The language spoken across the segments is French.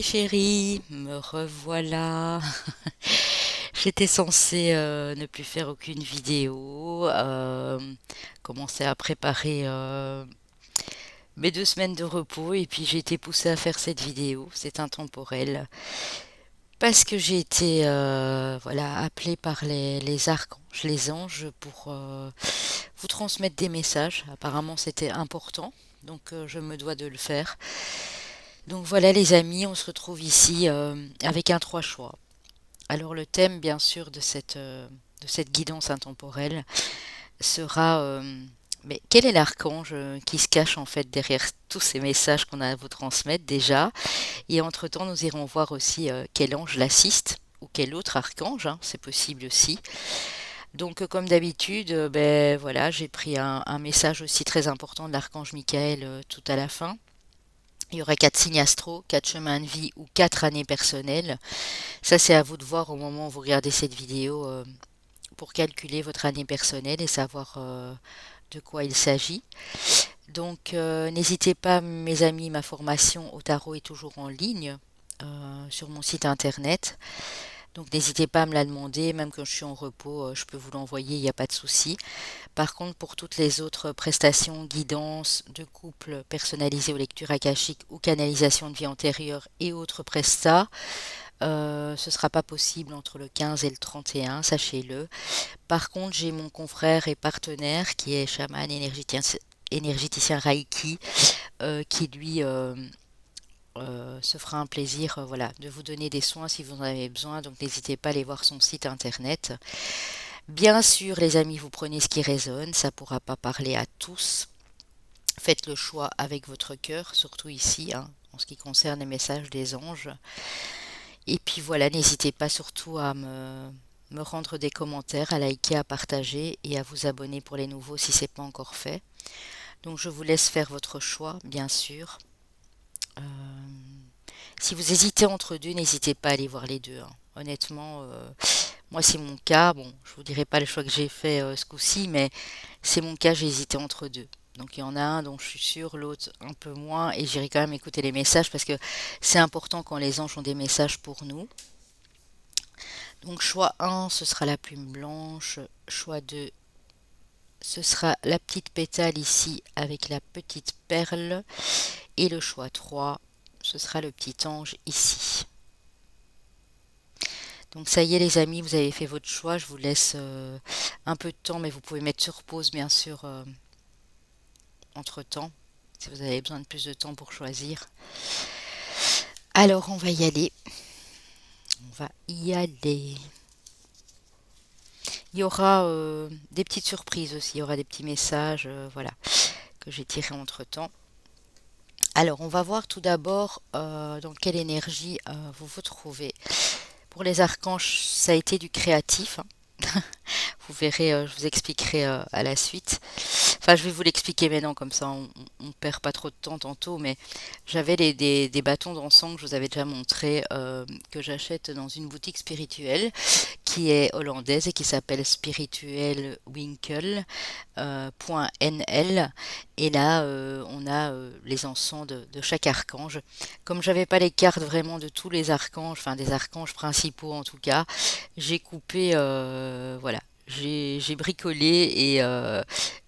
les chéris, me revoilà. J'étais censée ne plus faire aucune vidéo, commencer à préparer mes 2 semaines de repos et puis j'ai été poussée à faire cette vidéo. C'est intemporel parce que j'ai été voilà, appelée par les archanges, les anges pour vous transmettre des messages. Apparemment c'était important, donc je me dois de le faire. Donc voilà les amis, on se retrouve ici avec un trois choix. Alors le thème bien sûr de cette guidance intemporelle sera mais quel est l'archange qui se cache en fait derrière tous ces messages qu'on a à vous transmettre déjà. Et entre-temps nous irons voir aussi quel ange l'assiste ou quel autre archange, hein, c'est possible aussi. Donc comme d'habitude, ben voilà, j'ai pris un message aussi très important de l'archange Michael tout à la fin. Il y aura 4 signes astro, 4 chemins de vie ou 4 années personnelles. Ça, c'est à vous de voir au moment où vous regardez cette vidéo pour calculer votre année personnelle et savoir de quoi il s'agit. Donc, n'hésitez pas, mes amis, ma formation au tarot est toujours en ligne sur mon site internet. Donc, n'hésitez pas à me la demander, même quand je suis en repos, je peux vous l'envoyer, il n'y a pas de souci. Par contre, pour toutes les autres prestations, guidance de couple personnalisées aux lectures akashiques ou canalisation de vie antérieure et autres prestats, ce ne sera pas possible entre le 15 et le 31, sachez-le. Par contre, j'ai mon confrère et partenaire qui est chaman énergéticien Reiki, qui lui se fera un plaisir voilà, de vous donner des soins si vous en avez besoin. Donc n'hésitez pas à aller voir son site internet. Bien sûr, les amis, vous prenez ce qui résonne, ça ne pourra pas parler à tous. Faites le choix avec votre cœur, surtout ici, hein, en ce qui concerne les messages des anges. Et puis voilà, n'hésitez pas surtout à me rendre des commentaires, à liker, à partager et à vous abonner pour les nouveaux si ce n'est pas encore fait. Donc je vous laisse faire votre choix, bien sûr. Euh, Si vous hésitez entre deux, n'hésitez pas à aller voir les deux, hein. Honnêtement, moi c'est mon cas. Bon, je vous dirai pas le choix que j'ai fait ce coup-ci, mais c'est mon cas, j'ai hésité entre deux. Donc il y en a un dont je suis sûre, l'autre un peu moins, et j'irai quand même écouter les messages parce que c'est important quand les anges ont des messages pour nous. Donc choix 1, ce sera la plume blanche. Choix 2, ce sera la petite pétale ici avec la petite perle. Et le choix 3, ce sera le petit ange ici. Donc ça y est les amis, vous avez fait votre choix. Je vous laisse un peu de temps, mais vous pouvez mettre sur pause bien sûr entre-temps, si vous avez besoin de plus de temps pour choisir. Alors on va y aller. On va y aller. Il y aura des petites surprises aussi, il y aura des petits messages, voilà, que j'ai tirés entre-temps. Alors, on va voir tout d'abord dans quelle énergie vous vous trouvez. Pour les archanges, ça a été du créatif, hein. Vous verrez, je vous expliquerai à la suite. Enfin, je vais vous l'expliquer maintenant, comme ça on perd pas trop de temps tantôt, mais j'avais des bâtons d'encens que je vous avais déjà montré, que j'achète dans une boutique spirituelle qui est hollandaise et qui s'appelle spirituelwinkel.nl. Et là, on a les encens de chaque archange. Comme j'avais pas les cartes vraiment de tous les archanges, enfin des archanges principaux en tout cas, j'ai coupé, voilà, j'ai bricolé et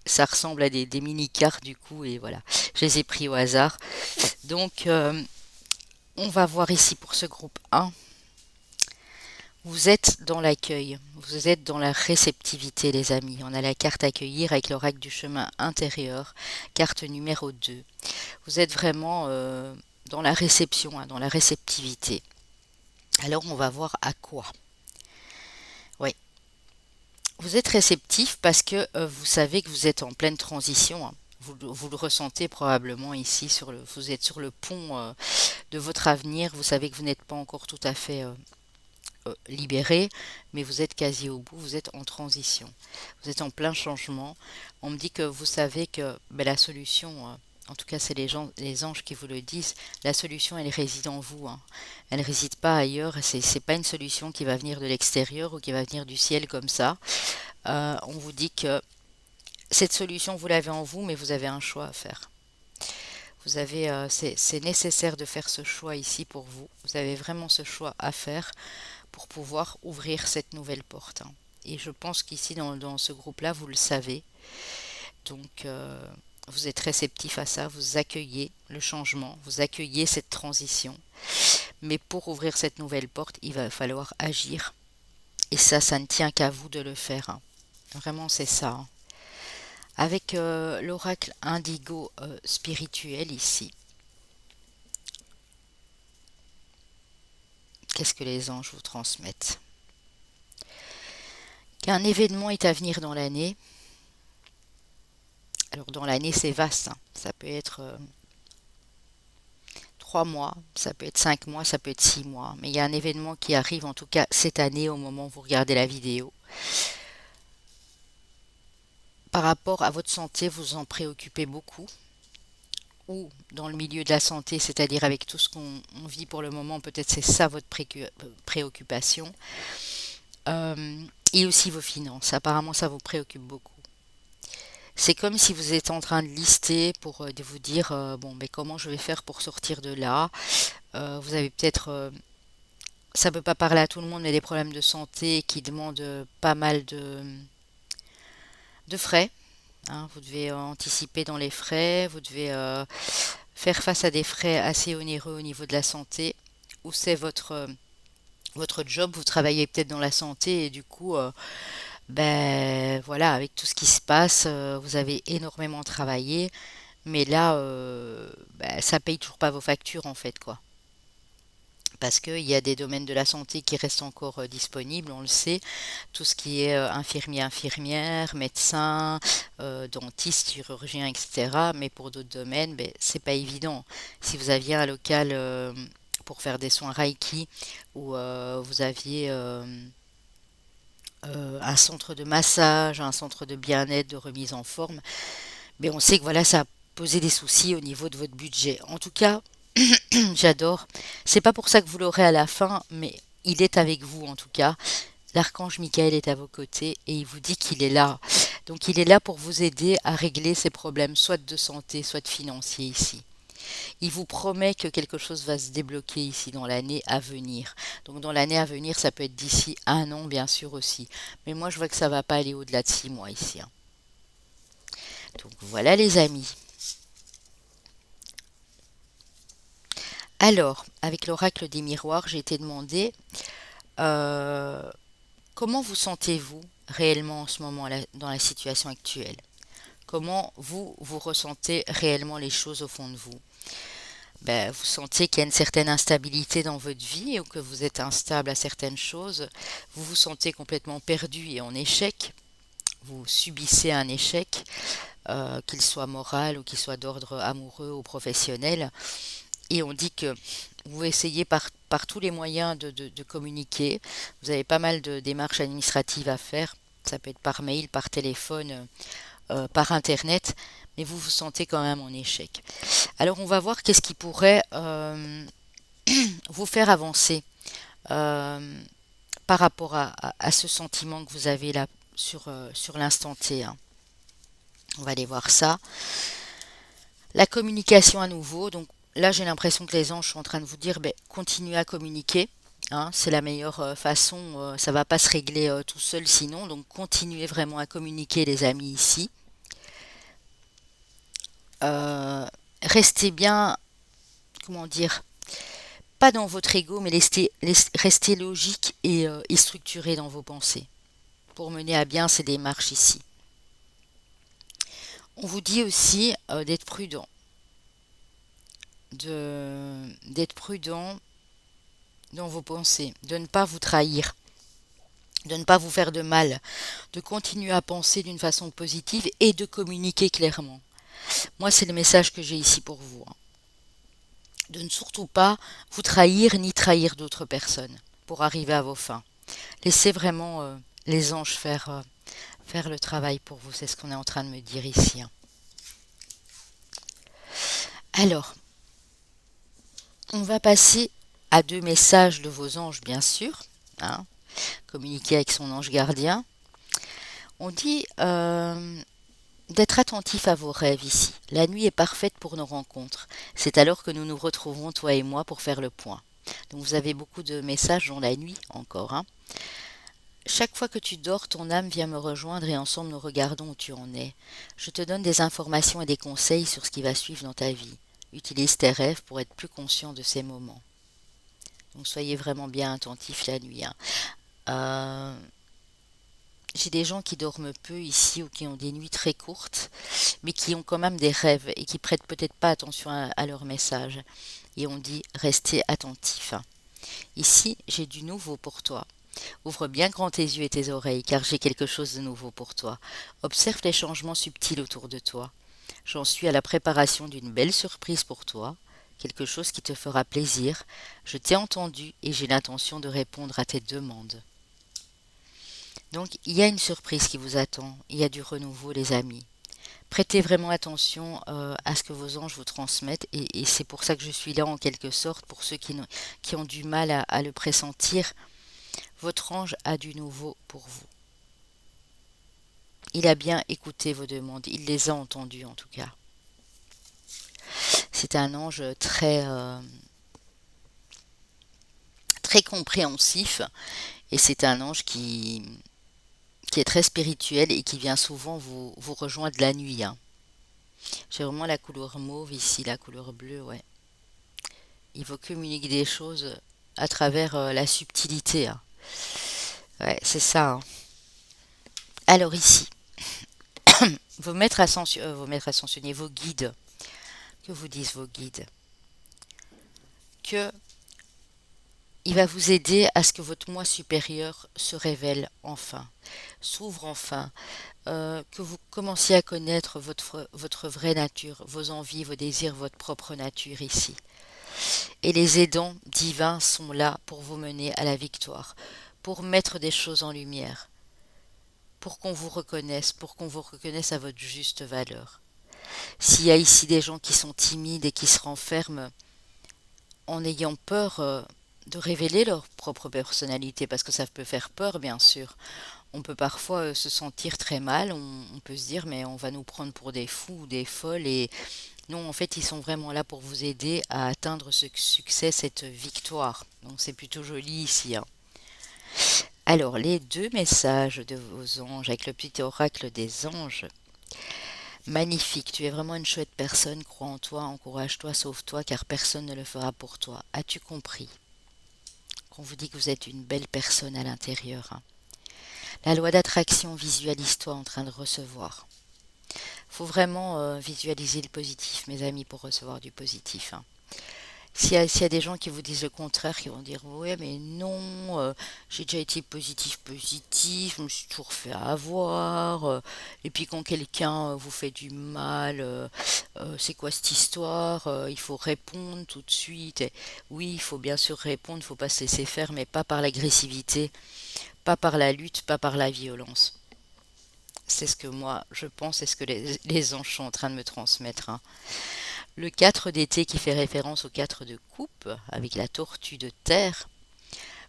ça ressemble à des mini-cartes du coup et voilà, je les ai pris au hasard. Donc on va voir ici pour ce groupe 1. Vous êtes dans l'accueil, vous êtes dans la réceptivité les amis. On a la carte accueillir avec l'oracle du chemin intérieur, carte numéro 2. Vous êtes vraiment dans la réception, hein, dans la réceptivité. Alors on va voir à quoi. Oui, vous êtes réceptif parce que vous savez que vous êtes en pleine transition, hein. Vous le ressentez probablement ici, vous êtes sur le pont de votre avenir. Vous savez que vous n'êtes pas encore tout à fait libéré, mais vous êtes quasi au bout, vous êtes en transition. Vous êtes en plein changement. On me dit que vous savez que ben, la solution, en tout cas c'est les anges qui vous le disent, la solution elle réside en vous, hein. Elle ne réside pas ailleurs. C'est pas une solution qui va venir de l'extérieur ou qui va venir du ciel comme ça. On vous dit que cette solution, vous l'avez en vous, mais vous avez un choix à faire. C'est nécessaire de faire ce choix ici pour vous. Vous avez vraiment ce choix à faire pour pouvoir ouvrir cette nouvelle porte, hein. Et je pense qu'ici, dans ce groupe-là, vous le savez. Donc, vous êtes réceptif à ça, vous accueillez le changement, vous accueillez cette transition. Mais pour ouvrir cette nouvelle porte, il va falloir agir. Et ça ne tient qu'à vous de le faire, hein. Vraiment, c'est ça, hein. Avec l'oracle indigo spirituel ici, qu'est-ce que les anges vous transmettent? Qu'un événement est à venir dans l'année. Alors dans l'année, c'est vaste, hein. Ça peut être 3 mois, ça peut être 5 mois, ça peut être 6 mois. Mais il y a un événement qui arrive, en tout cas cette année, au moment où vous regardez la vidéo. Par rapport à votre santé, vous en préoccupez beaucoup. Ou dans le milieu de la santé, c'est-à-dire avec tout ce qu'on vit pour le moment, peut-être c'est ça votre préoccupation. Et aussi vos finances. Apparemment, ça vous préoccupe beaucoup. C'est comme si vous êtes en train de lister pour de vous dire bon, mais comment je vais faire pour sortir de là. Vous avez peut-être, ça peut pas parler à tout le monde, mais des problèmes de santé qui demandent pas mal de frais, hein. Vous devez anticiper dans les frais, vous devez faire face à des frais assez onéreux au niveau de la santé. Ou c'est votre job, vous travaillez peut-être dans la santé et du coup, ben voilà, avec tout ce qui se passe, vous avez énormément travaillé, mais là, ben, ça paye toujours pas vos factures en fait, quoi. Parce qu'il y a des domaines de la santé qui restent encore disponibles, on le sait, tout ce qui est infirmier, infirmière, médecin, dentiste, chirurgien, etc. Mais pour d'autres domaines, ben, c'est pas évident. Si vous aviez un local pour faire des soins Reiki ou vous aviez un centre de massage, un centre de bien-être, de remise en forme, mais on sait que voilà, ça a posé des soucis au niveau de votre budget. En tout cas, j'adore. C'est pas pour ça que vous l'aurez à la fin, mais il est avec vous en tout cas. L'archange Michael est à vos côtés et il vous dit qu'il est là. Donc il est là pour vous aider à régler ces problèmes, soit de santé, soit de financier ici. Il vous promet que quelque chose va se débloquer ici dans l'année à venir. Donc dans l'année à venir, ça peut être d'ici un an bien sûr aussi. Mais moi je vois que ça va pas aller au-delà de 6 mois ici, hein. Donc voilà les amis. Alors, avec l'oracle des miroirs, j'ai été demandé euh, comment vous sentez-vous réellement en ce moment dans la situation actuelle? Comment vous ressentez réellement les choses au fond de vous? Ben, vous sentez qu'il y a une certaine instabilité dans votre vie ou que vous êtes instable à certaines choses. Vous vous sentez complètement perdu et en échec. Vous subissez un échec, qu'il soit moral ou qu'il soit d'ordre amoureux ou professionnel. Et on dit que vous essayez par tous les moyens de communiquer. Vous avez pas mal de démarches administratives à faire. Ça peut être par mail, par téléphone, par internet, mais vous vous sentez quand même en échec. Alors on va voir qu'est-ce qui pourrait vous faire avancer euh, par rapport à ce sentiment que vous avez là sur l'instant T, hein. On va aller voir ça. La communication à nouveau, donc là j'ai l'impression que les anges sont en train de vous dire ben, continuez à communiquer, hein, c'est la meilleure façon, ça va pas se régler tout seul sinon, donc continuez vraiment à communiquer les amis ici. Euh, Restez bien, comment dire, pas dans votre ego, mais restez logique et structuré dans vos pensées pour mener à bien ces démarches ici. On vous dit aussi d'être prudent, d'être prudent dans vos pensées, de ne pas vous trahir, de ne pas vous faire de mal, de continuer à penser d'une façon positive et de communiquer clairement. Moi, c'est le message que j'ai ici pour vous, hein. De ne surtout pas vous trahir ni trahir d'autres personnes pour arriver à vos fins. Laissez vraiment les anges faire le travail pour vous. C'est ce qu'on est en train de me dire ici, hein. Alors, on va passer à deux messages de vos anges, bien sûr, hein. Communiquer avec son ange gardien. On dit d'être attentif à vos rêves ici. La nuit est parfaite pour nos rencontres. C'est alors que nous nous retrouvons, toi et moi, pour faire le point. Donc vous avez beaucoup de messages dans la nuit encore, hein. Chaque fois que tu dors, ton âme vient me rejoindre et ensemble nous regardons où tu en es. Je te donne des informations et des conseils sur ce qui va suivre dans ta vie. Utilise tes rêves pour être plus conscient de ces moments. Donc soyez vraiment bien attentifs la nuit, hein. Euh, j'ai des gens qui dorment peu ici ou qui ont des nuits très courtes, mais qui ont quand même des rêves et qui prêtent peut-être pas attention à leurs messages. Et on dit restez attentifs. Ici, j'ai du nouveau pour toi. Ouvre bien grand tes yeux et tes oreilles, car j'ai quelque chose de nouveau pour toi. Observe les changements subtils autour de toi. J'en suis à la préparation d'une belle surprise pour toi, quelque chose qui te fera plaisir. Je t'ai entendu et j'ai l'intention de répondre à tes demandes. Donc, il y a une surprise qui vous attend, il y a du renouveau, les amis. Prêtez vraiment attention à ce que vos anges vous transmettent et c'est pour ça que je suis là en quelque sorte, pour ceux qui ont du mal à le pressentir. Votre ange a du nouveau pour vous. Il a bien écouté vos demandes, il les a entendues en tout cas. C'est un ange très compréhensif et c'est un ange qui est très spirituel et qui vient souvent vous rejoindre la nuit, hein. J'ai vraiment la couleur mauve ici, la couleur bleue, ouais. Il vous communique des choses à travers la subtilité, hein. Ouais, c'est ça, hein. Alors ici, vos maîtres ascensionnés, vos guides, que vous disent vos guides, que il va vous aider à ce que votre moi supérieur se révèle enfin, s'ouvre enfin, que vous commenciez à connaître votre vraie nature, vos envies, vos désirs, votre propre nature ici. Et les aidants divins sont là pour vous mener à la victoire, pour mettre des choses en lumière, pour qu'on vous reconnaisse à votre juste valeur. S'il y a ici des gens qui sont timides et qui se renferment en ayant peur de révéler leur propre personnalité, parce que ça peut faire peur, bien sûr. On peut parfois se sentir très mal, on peut se dire mais on va nous prendre pour des fous ou des folles et non, en fait, ils sont vraiment là pour vous aider à atteindre ce succès, cette victoire. Donc c'est plutôt joli ici, hein. Alors, les deux messages de vos anges avec le petit oracle des anges. Magnifique, tu es vraiment une chouette personne, crois en toi, encourage-toi, sauve-toi, car personne ne le fera pour toi. As-tu compris qu'on vous dit que vous êtes une belle personne à l'intérieur, hein? La loi d'attraction, visualise-toi en train de recevoir. Faut vraiment visualiser le positif, mes amis, pour recevoir du positif, hein. S'il y a des gens qui vous disent le contraire, qui vont dire ouais mais non, j'ai déjà été positif, je me suis toujours fait avoir, et puis quand quelqu'un vous fait du mal, c'est quoi cette histoire, il faut répondre tout de suite. Et oui, il faut bien sûr répondre, il faut pas se laisser faire, mais pas par l'agressivité, pas par la lutte, pas par la violence. C'est ce que moi je pense et ce que les anges sont en train de me transmettre, hein. Le 4 d'été qui fait référence au 4 de coupe, avec la tortue de terre,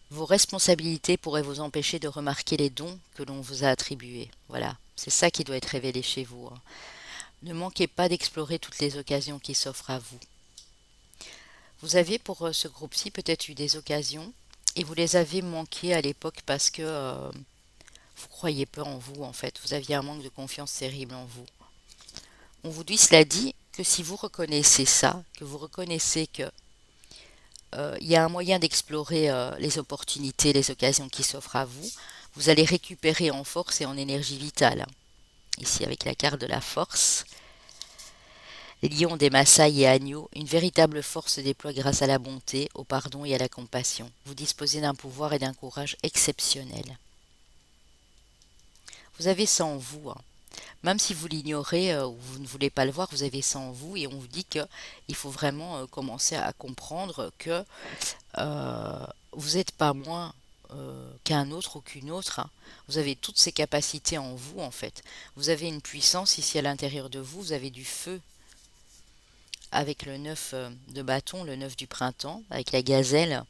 vos responsabilités pourraient vous empêcher de remarquer les dons que l'on vous a attribués. Voilà, c'est ça qui doit être révélé chez vous, hein. Ne manquez pas d'explorer toutes les occasions qui s'offrent à vous. Vous avez pour ce groupe-ci peut-être eu des occasions et vous les avez manquées à l'époque parce que vous croyez peu en vous en fait. Vous aviez un manque de confiance terrible en vous. On vous dit cela dit que si vous reconnaissez ça, que vous reconnaissez que il y a un moyen d'explorer les opportunités, les occasions qui s'offrent à vous. Vous allez récupérer en force et en énergie vitale. Ici avec la carte de la force. Lion des Maasai et agneaux, une véritable force se déploie grâce à la bonté, au pardon et à la compassion. Vous disposez d'un pouvoir et d'un courage exceptionnels. Vous avez ça en vous, hein. Même si vous l'ignorez ou vous ne voulez pas le voir, vous avez ça en vous et on vous dit qu'il faut vraiment commencer à comprendre que vous n'êtes pas moins qu'un autre ou qu'une autre, hein. Vous avez toutes ces capacités en vous en fait. Vous avez une puissance ici à l'intérieur de vous, vous avez du feu avec le 9 de bâton, le 9 du printemps, avec la gazelle.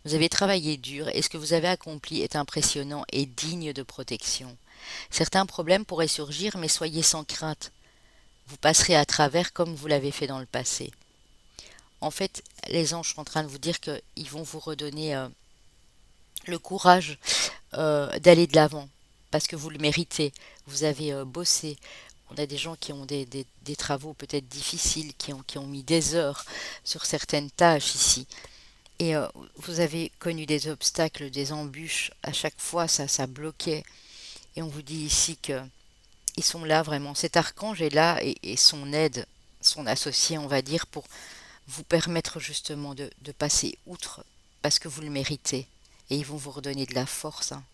Vous avez travaillé dur et ce que vous avez accompli est impressionnant et digne de protection. Certains problèmes pourraient surgir, mais soyez sans crainte. Vous passerez à travers comme vous l'avez fait dans le passé. En fait, les anges sont en train de vous dire qu'ils vont vous redonner le courage d'aller de l'avant, parce que vous le méritez. Vous avez bossé. On a des gens qui ont des travaux peut-être difficiles, qui ont mis des heures sur certaines tâches ici. Et vous avez connu des obstacles, des embûches. À chaque fois, ça bloquait. Et on vous dit ici que ils sont là vraiment. Cet archange est là et son aide, son associé, on va dire, pour vous permettre justement de passer outre parce que vous le méritez. Et ils vont vous redonner de la force, hein.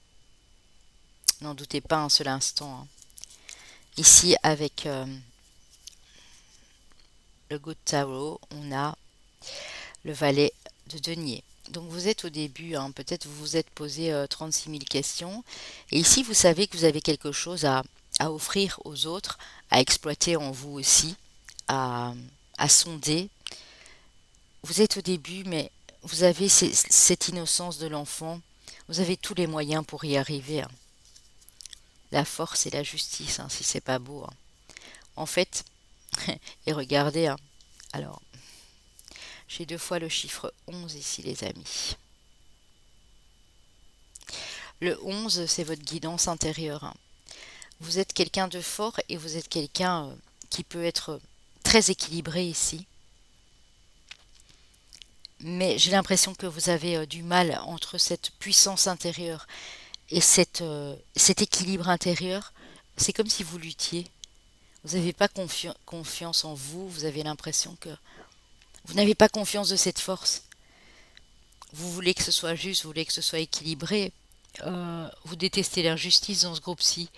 N'en doutez pas un seul instant, hein. Ici, avec le Good Tarot, on a le valet de denier. Donc vous êtes au début, hein, peut-être vous vous êtes posé 36 000 questions. Et ici, vous savez que vous avez quelque chose à offrir aux autres, à exploiter en vous aussi, à, à sonder. Vous êtes au début, mais vous avez cette innocence de l'enfant. Vous avez tous les moyens pour y arriver, hein. La force et la justice, hein, si c'est pas beau, hein. En fait, et regardez, hein, alors, j'ai deux fois le chiffre 11 ici, les amis. Le 11, c'est votre guidance intérieure, hein. Vous êtes quelqu'un de fort et vous êtes quelqu'un qui peut être très équilibré ici. Mais j'ai l'impression que vous avez du mal entre cette puissance intérieure et cet équilibre intérieur. C'est comme si vous luttiez. Vous n'avez pas confiance en vous. Vous avez l'impression que vous n'avez pas confiance de cette force. Vous voulez que ce soit juste, vous voulez que ce soit équilibré. Vous détestez l'injustice dans ce groupe-ci.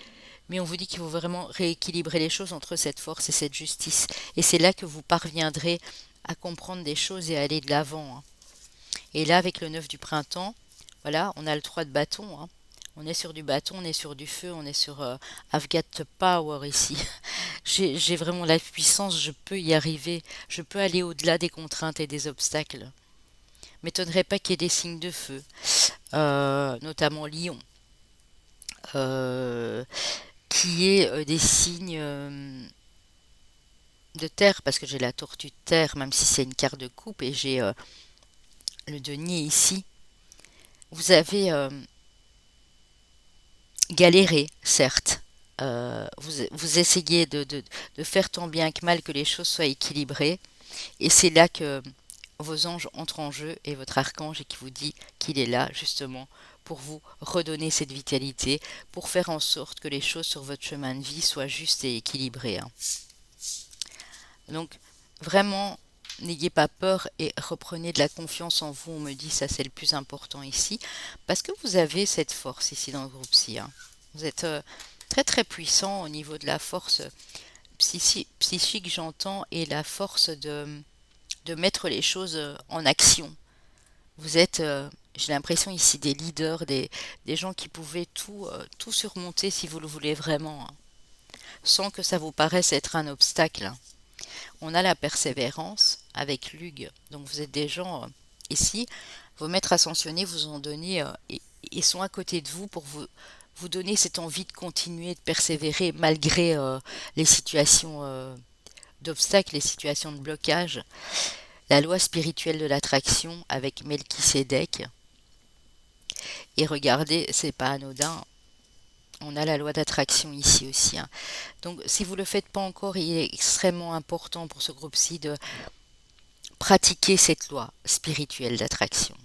Mais on vous dit qu'il faut vraiment rééquilibrer les choses entre cette force et cette justice. Et c'est là que vous parviendrez à comprendre des choses et à aller de l'avant, hein. Et là, avec le 9 du printemps, voilà, on a le 3 de bâton, hein. On est sur du bâton, on est sur du feu, on est sur I've got the power ici. J'ai vraiment la puissance, je peux y arriver, je peux aller au-delà des contraintes et des obstacles. M'étonnerait pas qu'il y ait des signes de feu, notamment Lion, euh, qui est des signes de terre, parce que j'ai la tortue de terre, même si c'est une carte de coupe, et j'ai le denier ici. Vous avez galéré, certes. Vous essayez de faire tant bien que mal que les choses soient équilibrées, et c'est là que vos anges entrent en jeu et votre archange et qui vous dit qu'il est là justement pour vous redonner cette vitalité, pour faire en sorte que les choses sur votre chemin de vie soient justes et équilibrées, hein. Donc vraiment, n'ayez pas peur et reprenez de la confiance en vous. On me dit ça c'est le plus important ici, parce que vous avez cette force ici dans le groupe-ci, hein. Vous êtes très très puissant au niveau de la force psychique, j'entends, et la force de mettre les choses en action. Vous êtes, j'ai l'impression ici, des leaders, des gens qui pouvaient tout surmonter si vous le voulez vraiment, hein, sans que ça vous paraisse être un obstacle, hein. On a la persévérance avec Lug. Donc vous êtes des gens ici, vos maîtres ascensionnés vous ont donné et sont à côté de vous pour vous donner cette envie de continuer, de persévérer malgré les situations d'obstacles, les situations de blocage. La loi spirituelle de l'attraction avec Melchisédek. Et regardez, c'est pas anodin. On a la loi d'attraction ici aussi, hein. Donc si vous ne le faites pas encore, il est extrêmement important pour ce groupe-ci de pratiquer cette loi spirituelle d'attraction.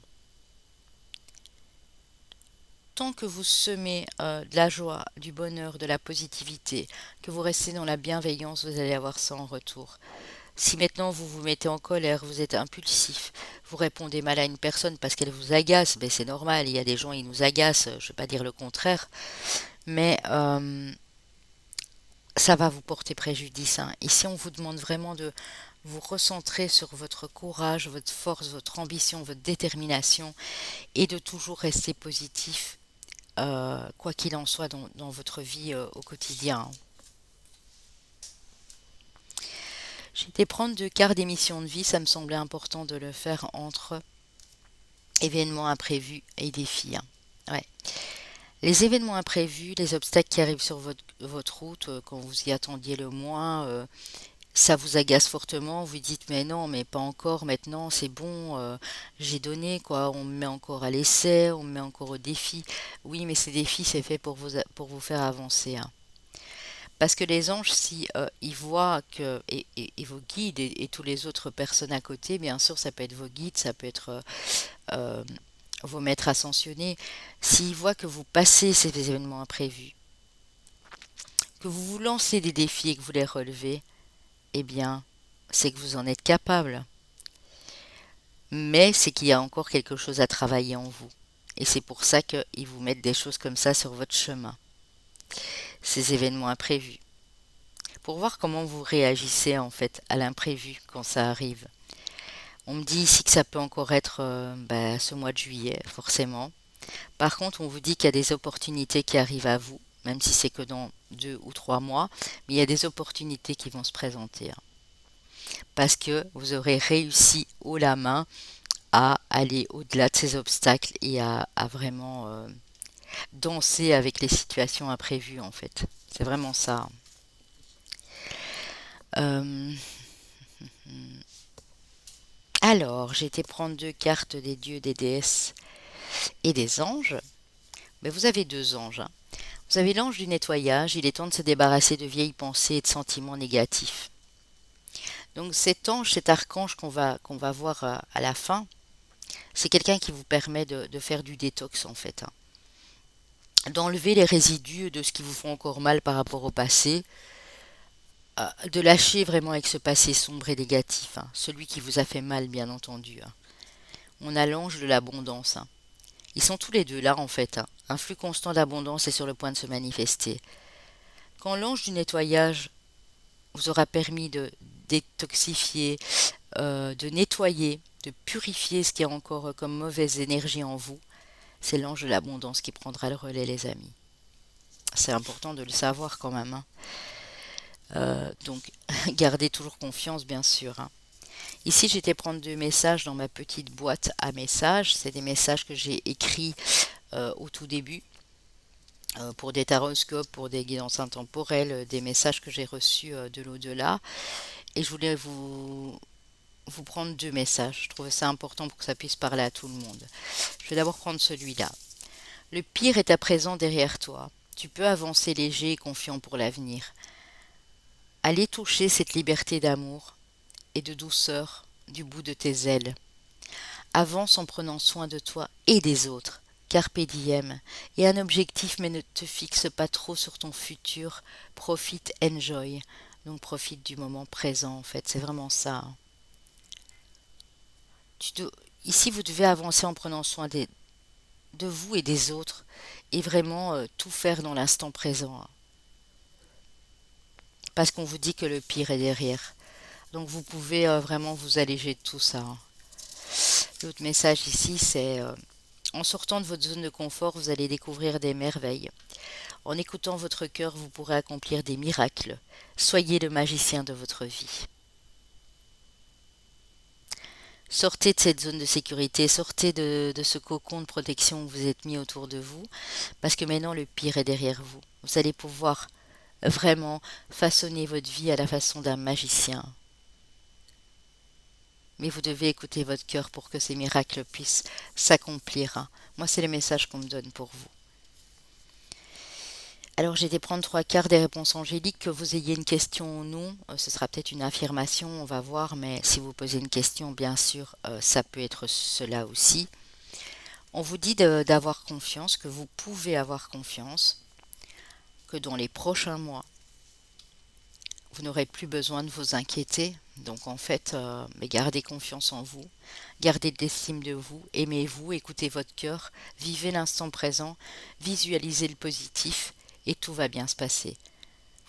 Tant que vous semez de la joie, du bonheur, de la positivité, que vous restez dans la bienveillance, vous allez avoir ça en retour. Si maintenant vous vous mettez en colère, vous êtes impulsif, vous répondez mal à une personne parce qu'elle vous agace, ben c'est normal, il y a des gens qui nous agacent, je ne vais pas dire le contraire, mais ça va vous porter préjudice, hein. Ici, on vous demande vraiment de vous recentrer sur votre courage, votre force, votre ambition, votre détermination et de toujours rester positif, quoi qu'il en soit dans votre vie au quotidien. J'ai été prendre deux quarts d'émission de vie, ça me semblait important de le faire entre Événements imprévus et défis, hein. Ouais. Les événements imprévus, les obstacles qui arrivent sur votre route quand vous y attendiez le moins, ça vous agace fortement. Vous dites mais non, mais pas encore maintenant, c'est bon, j'ai donné quoi. On me met encore à l'essai, on me met encore au défi. Oui, mais ces défis, c'est fait pour vous faire avancer, hein. Parce que les anges, si ils voient que, et vos guides et tous les autres personnes à côté, bien sûr, ça peut être vos guides, ça peut être euh, vos maîtres ascensionnés, s'ils voient que vous passez ces événements imprévus, que vous vous lancez des défis et que vous les relevez, eh bien, c'est que vous en êtes capable. Mais c'est qu'il y a encore quelque chose à travailler en vous. Et c'est pour ça qu'ils vous mettent des choses comme ça sur votre chemin, ces événements imprévus, pour voir comment vous réagissez en fait à l'imprévu quand ça arrive. On me dit ici que ça peut encore être ce mois de juillet, forcément. Par contre, on vous dit qu'il y a des opportunités qui arrivent à vous, même si c'est que dans 2 ou 3 mois, mais il y a des opportunités qui vont se présenter, hein. Parce que vous aurez réussi haut la main à aller au-delà de ces obstacles et à vraiment danser avec les situations imprévues, en fait. C'est vraiment ça. Euh, alors, j'ai été prendre 2 cartes des dieux, des déesses et des anges. Mais vous avez 2 anges, hein. Vous avez l'ange du nettoyage, il est temps de se débarrasser de vieilles pensées et de sentiments négatifs. Donc cet ange, cet archange qu'on va voir à la fin, c'est quelqu'un qui vous permet de faire du détox en fait, hein. D'enlever les résidus de ce qui vous font encore mal par rapport au passé, de lâcher vraiment avec ce passé sombre et négatif, hein, celui qui vous a fait mal bien entendu, hein. On a l'ange de l'abondance, hein. Ils sont tous les deux là en fait, hein. Un flux constant d'abondance est sur le point de se manifester. Quand l'ange du nettoyage vous aura permis de détoxifier, de nettoyer, de purifier ce qui est encore comme mauvaise énergie en vous, c'est l'ange de l'abondance qui prendra le relais, les amis. C'est important de le savoir quand même, hein. Donc, gardez toujours confiance, bien sûr, hein. Ici, j'étais prendre 2 messages dans ma petite boîte à messages. C'est des messages que j'ai écrits au tout début pour des taroscopes, pour des guidances intemporelles, des messages que j'ai reçus de l'au-delà. Et je voulais vous prendre 2 messages. Je trouvais ça important pour que ça puisse parler à tout le monde. Je vais d'abord prendre celui-là. Le pire est à présent derrière toi. Tu peux avancer léger et confiant pour l'avenir. Allez toucher cette liberté d'amour et de douceur du bout de tes ailes. Avance en prenant soin de toi et des autres. Carpe diem. Et un objectif, mais ne te fixe pas trop sur ton futur. Profite, enjoy. Donc profite du moment présent, en fait. C'est vraiment ça, hein. Tu dois- Ici, vous devez avancer en prenant soin de vous et des autres et vraiment tout faire dans l'instant présent, hein. Parce qu'on vous dit que le pire est derrière. Donc vous pouvez vraiment vous alléger de tout ça, hein. L'autre message ici, c'est en sortant de votre zone de confort, vous allez découvrir des merveilles. En écoutant votre cœur, vous pourrez accomplir des miracles. Soyez le magicien de votre vie. Sortez de cette zone de sécurité, sortez de ce cocon de protection que vous êtes mis autour de vous, parce que maintenant le pire est derrière vous. Vous allez pouvoir vraiment façonner votre vie à la façon d'un magicien. Mais vous devez écouter votre cœur pour que ces miracles puissent s'accomplir, hein. Moi, c'est le message qu'on me donne pour vous. Alors, j'ai été prendre 3 quarts des réponses angéliques. Que vous ayez une question ou non, ce sera peut-être une affirmation, on va voir, mais si vous posez une question, bien sûr, ça peut être cela aussi. On vous dit d'avoir confiance, que vous pouvez avoir confiance, que dans les prochains mois, vous n'aurez plus besoin de vous inquiéter. Donc en fait, mais gardez confiance en vous, gardez de l'estime de vous, aimez-vous, écoutez votre cœur, vivez l'instant présent, visualisez le positif et tout va bien se passer.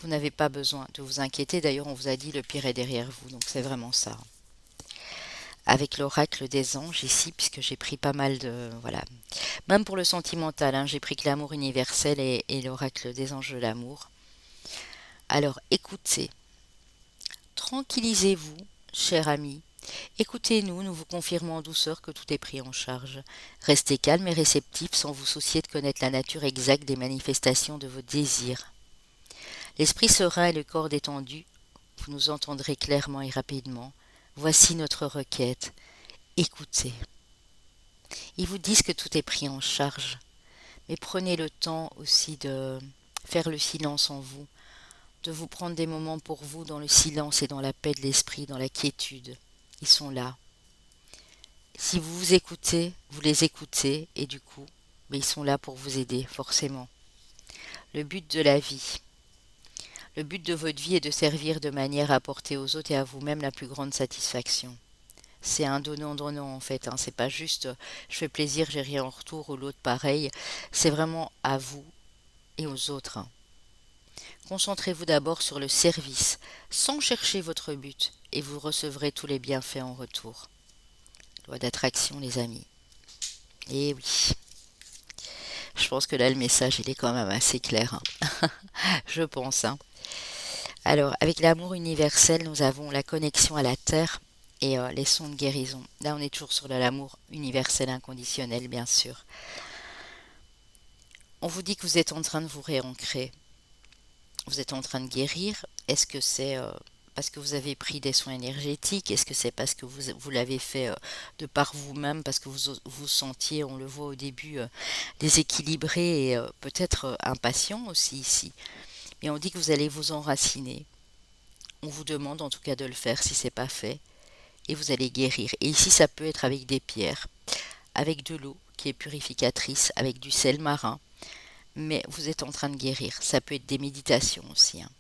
Vous n'avez pas besoin de vous inquiéter. D'ailleurs, on vous a dit le pire est derrière vous, donc c'est vraiment ça. Avec l'oracle des anges ici, puisque j'ai pris pas mal de... Voilà. Même pour le sentimental, hein, j'ai pris que l'amour universel et l'oracle des anges de l'amour. Alors écoutez, tranquillisez-vous, cher ami, Écoutez-nous, nous vous confirmons en douceur que tout est pris en charge. Restez calme et réceptif sans vous soucier de connaître la nature exacte des manifestations de vos désirs. L'esprit serein et le corps détendu, vous nous entendrez clairement et rapidement. Voici notre requête. Écoutez. Ils vous disent que tout est pris en charge, mais prenez le temps aussi de faire le silence en vous, de vous prendre des moments pour vous dans le silence et dans la paix de l'esprit, dans la quiétude. Ils sont là. Si vous vous écoutez, vous les écoutez, et du coup, mais ils sont là pour vous aider, forcément. Le but de la vie. Le but de votre vie est de servir de manière à apporter aux autres et à vous-même la plus grande satisfaction. C'est un donnant-donnant en fait, hein. C'est pas juste je fais plaisir, j'ai rien en retour ou l'autre pareil. C'est vraiment à vous et aux autres, hein. Concentrez-vous d'abord sur le service, sans chercher votre but, et vous recevrez tous les bienfaits en retour. Loi d'attraction, les amis. Et oui, je pense que là, le message, il est quand même assez clair, hein. Je pense, hein. Alors, avec l'amour universel, nous avons la connexion à la Terre et les sons de guérison. Là, on est toujours sur l'amour universel inconditionnel, bien sûr. On vous dit que vous êtes en train de vous réancrer. Vous êtes en train de guérir. Est-ce que c'est parce que vous avez pris des soins énergétiques? Est-ce que c'est parce que vous l'avez fait de par vous-même, parce que vous sentiez, on le voit au début, déséquilibré et peut-être impatient aussi ici. Mais on dit que vous allez vous enraciner. On vous demande en tout cas de le faire si c'est pas fait. Et vous allez guérir. Et ici, ça peut être avec des pierres, avec de l'eau qui est purificatrice, avec du sel marin. Mais vous êtes en train de guérir. Ça peut être des méditations aussi, hein.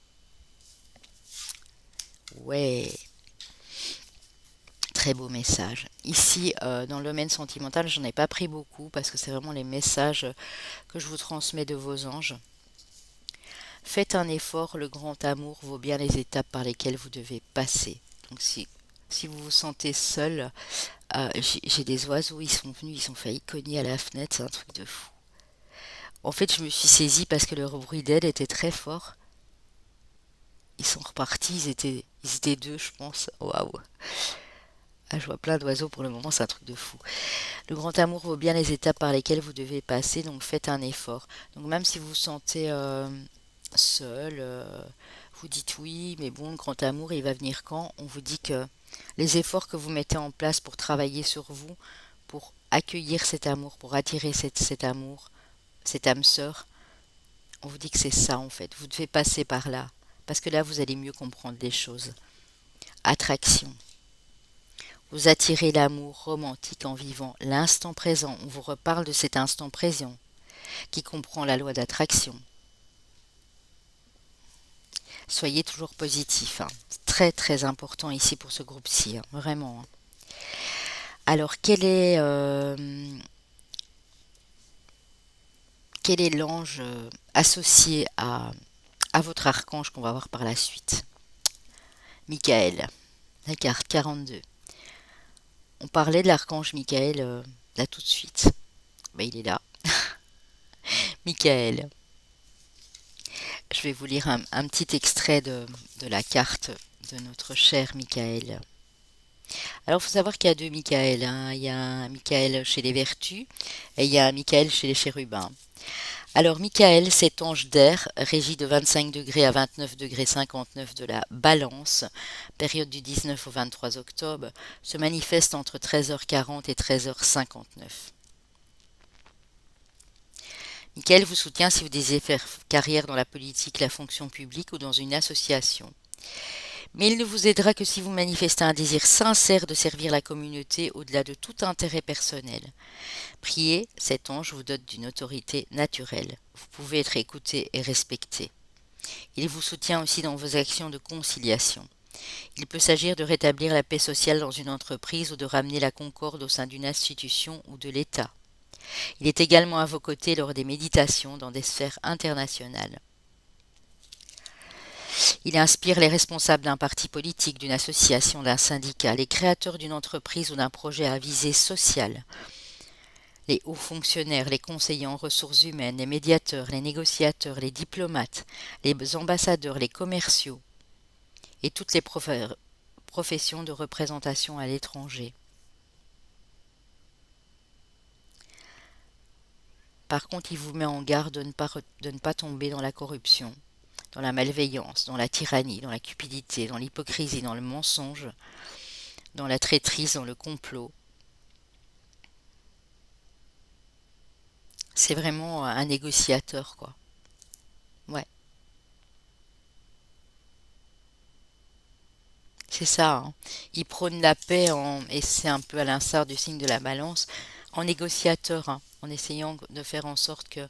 Ouais, très beau message. Ici, dans le domaine sentimental, j'en ai pas pris beaucoup parce que c'est vraiment les messages que je vous transmets de vos anges. Faites un effort, le grand amour vaut bien les étapes par lesquelles vous devez passer. Donc si vous vous sentez seul, j'ai des oiseaux, ils sont venus, ils ont failli cogner à la fenêtre, c'est un truc de fou. En fait, je me suis saisie parce que leur bruit d'aile était très fort. Ils sont repartis, ils étaient deux, je pense. Waouh! Ah, je vois plein d'oiseaux pour le moment, c'est un truc de fou. Le grand amour vaut bien les étapes par lesquelles vous devez passer, donc faites un effort. Donc même si vous vous sentez seul, vous dites oui, mais bon, le grand amour, il va venir quand? On vous dit que les efforts que vous mettez en place pour travailler sur vous, pour accueillir cet amour, pour attirer cet amour, cette âme sœur, on vous dit que c'est ça en fait. Vous devez passer par là, parce que là, vous allez mieux comprendre les choses. Attraction. Vous attirez l'amour romantique en vivant l'instant présent. On vous reparle de cet instant présent qui comprend la loi d'attraction. Soyez toujours positif, hein. C'est très très important ici pour ce groupe-ci, hein, vraiment, hein. Alors quel est l'ange associé à votre archange qu'on va voir par la suite? Michael, la carte 42. On parlait de l'archange Michael là tout de suite. Ben, il est là. Michael. Je vais vous lire un petit extrait de la carte de notre cher Michael. Alors, il faut savoir qu'il y a deux Michael, hein. Il y a un Michael chez les vertus et il y a un Michael chez les chérubins. Alors, Michael, cet ange d'air, régi de 25 degrés à 29 degrés 59 de la Balance, période du 19 au 23 octobre, se manifeste entre 13h40 et 13h59. Michael vous soutient si vous désirez faire carrière dans la politique, la fonction publique ou dans une association. Mais il ne vous aidera que si vous manifestez un désir sincère de servir la communauté au-delà de tout intérêt personnel. Priez, cet ange vous dote d'une autorité naturelle. Vous pouvez être écouté et respecté. Il vous soutient aussi dans vos actions de conciliation. Il peut s'agir de rétablir la paix sociale dans une entreprise ou de ramener la concorde au sein d'une institution ou de l'État. Il est également à vos côtés lors des méditations dans des sphères internationales. Il inspire les responsables d'un parti politique, d'une association, d'un syndicat, les créateurs d'une entreprise ou d'un projet à visée sociale, les hauts fonctionnaires, les conseillers en ressources humaines, les médiateurs, les négociateurs, les diplomates, les ambassadeurs, les commerciaux et toutes les profession de représentation à l'étranger. Par contre, il vous met en garde de ne pas tomber dans la corruption, dans la malveillance, dans la tyrannie, dans la cupidité, dans l'hypocrisie, dans le mensonge, dans la traîtrise, dans le complot. C'est vraiment un négociateur, quoi. Ouais, c'est ça, hein. Il prône la paix et c'est un peu à l'instar du signe de la balance, en négociateur, hein, en essayant de faire en sorte que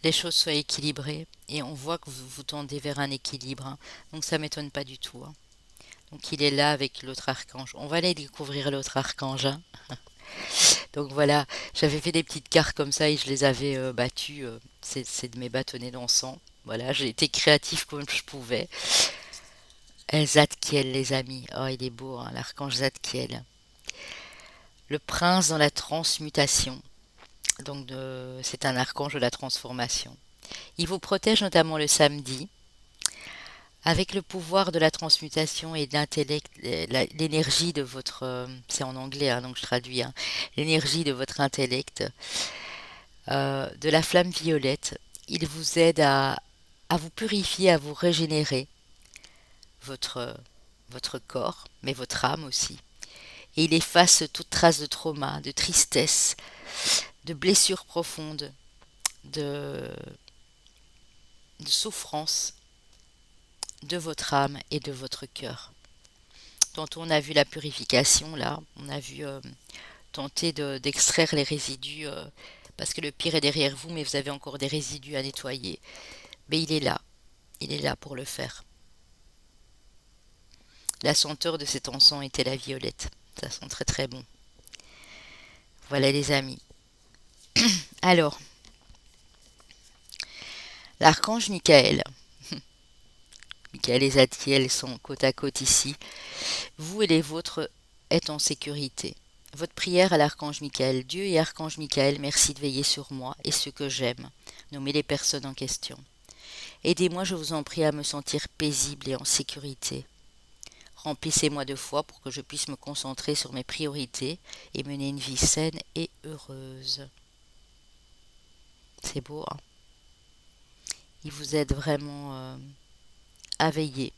les choses soient équilibrées. Et on voit que vous vous tendez vers un équilibre, hein. Donc ça m'étonne pas du tout, hein. Donc il est là avec l'autre archange. On va aller découvrir l'autre archange, hein. Donc voilà, j'avais fait des petites cartes comme ça et je les avais battues. C'est de mes bâtonnets d'encens. Voilà, j'ai été créatif comme je pouvais. Zadkiel, les amis. Oh, il est beau, hein, l'archange Zadkiel. Le prince dans la transmutation. Donc c'est un archange de la transformation. Il vous protège notamment le samedi. Avec le pouvoir de la transmutation et de l'intellect, l'énergie de votre, c'est en anglais, hein, donc je traduis, hein, l'énergie de votre intellect, de la flamme violette, il vous aide à vous purifier, à vous régénérer votre, votre corps, mais votre âme aussi. Et il efface toute trace de trauma, de tristesse, de blessures profondes, de, de souffrance de votre âme et de votre cœur. Tantôt on a vu la purification, là, on a vu tenter d'extraire les résidus, parce que le pire est derrière vous, mais vous avez encore des résidus à nettoyer. Mais il est là pour le faire. La senteur de cet encens était la violette. Ça sent très très bon. Voilà les amis. Alors, l'archange Michael. Michael et Zadkiel sont côte à côte ici. Vous et les vôtres êtes en sécurité. Votre prière à l'archange Michael. Dieu et archange Michael, merci de veiller sur moi et ceux que j'aime. Nommez les personnes en question. Aidez-moi, je vous en prie, à me sentir paisible et en sécurité. Remplissez-moi de foi pour que je puisse me concentrer sur mes priorités et mener une vie saine et heureuse. C'est beau, hein? Il vous aide vraiment à veiller.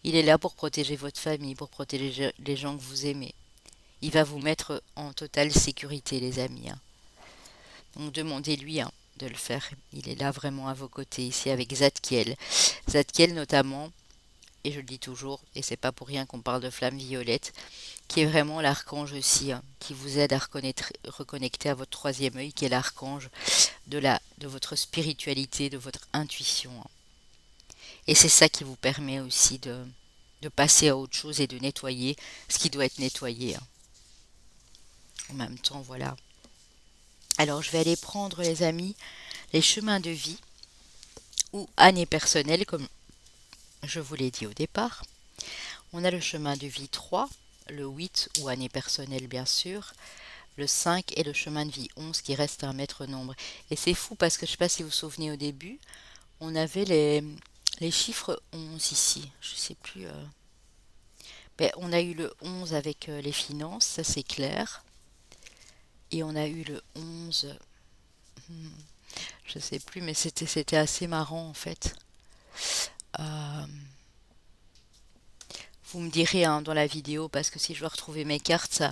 Il est là pour protéger votre famille, pour protéger les gens que vous aimez. Il va vous mettre en totale sécurité, les amis, hein. Donc demandez-lui, hein, de le faire. Il est là vraiment à vos côtés, ici avec Zadkiel. Zadkiel notamment, et je le dis toujours, et c'est pas pour rien qu'on parle de flamme violette, qui est vraiment l'archange aussi, hein, qui vous aide à reconnecter à votre troisième œil, qui est l'archange de votre spiritualité, de votre intuition, hein. Et c'est ça qui vous permet aussi de passer à autre chose et de nettoyer ce qui doit être nettoyé, hein. En même temps, voilà. Alors, je vais aller prendre, les amis, les chemins de vie ou années personnelles, comme je vous l'ai dit au départ. On a le chemin de vie 3, le 8 ou année personnelle, bien sûr, le 5 et le chemin de vie 11 qui reste un maître nombre. Et c'est fou parce que je ne sais pas si vous vous souvenez au début, on avait les chiffres 11 ici. Je ne sais plus. Ben, on a eu le 11 avec les finances, ça c'est clair. Et on a eu le 11, hmm, je sais plus, mais c'était assez marrant en fait. Euh, vous me direz, hein, dans la vidéo, parce que si je dois retrouver mes cartes,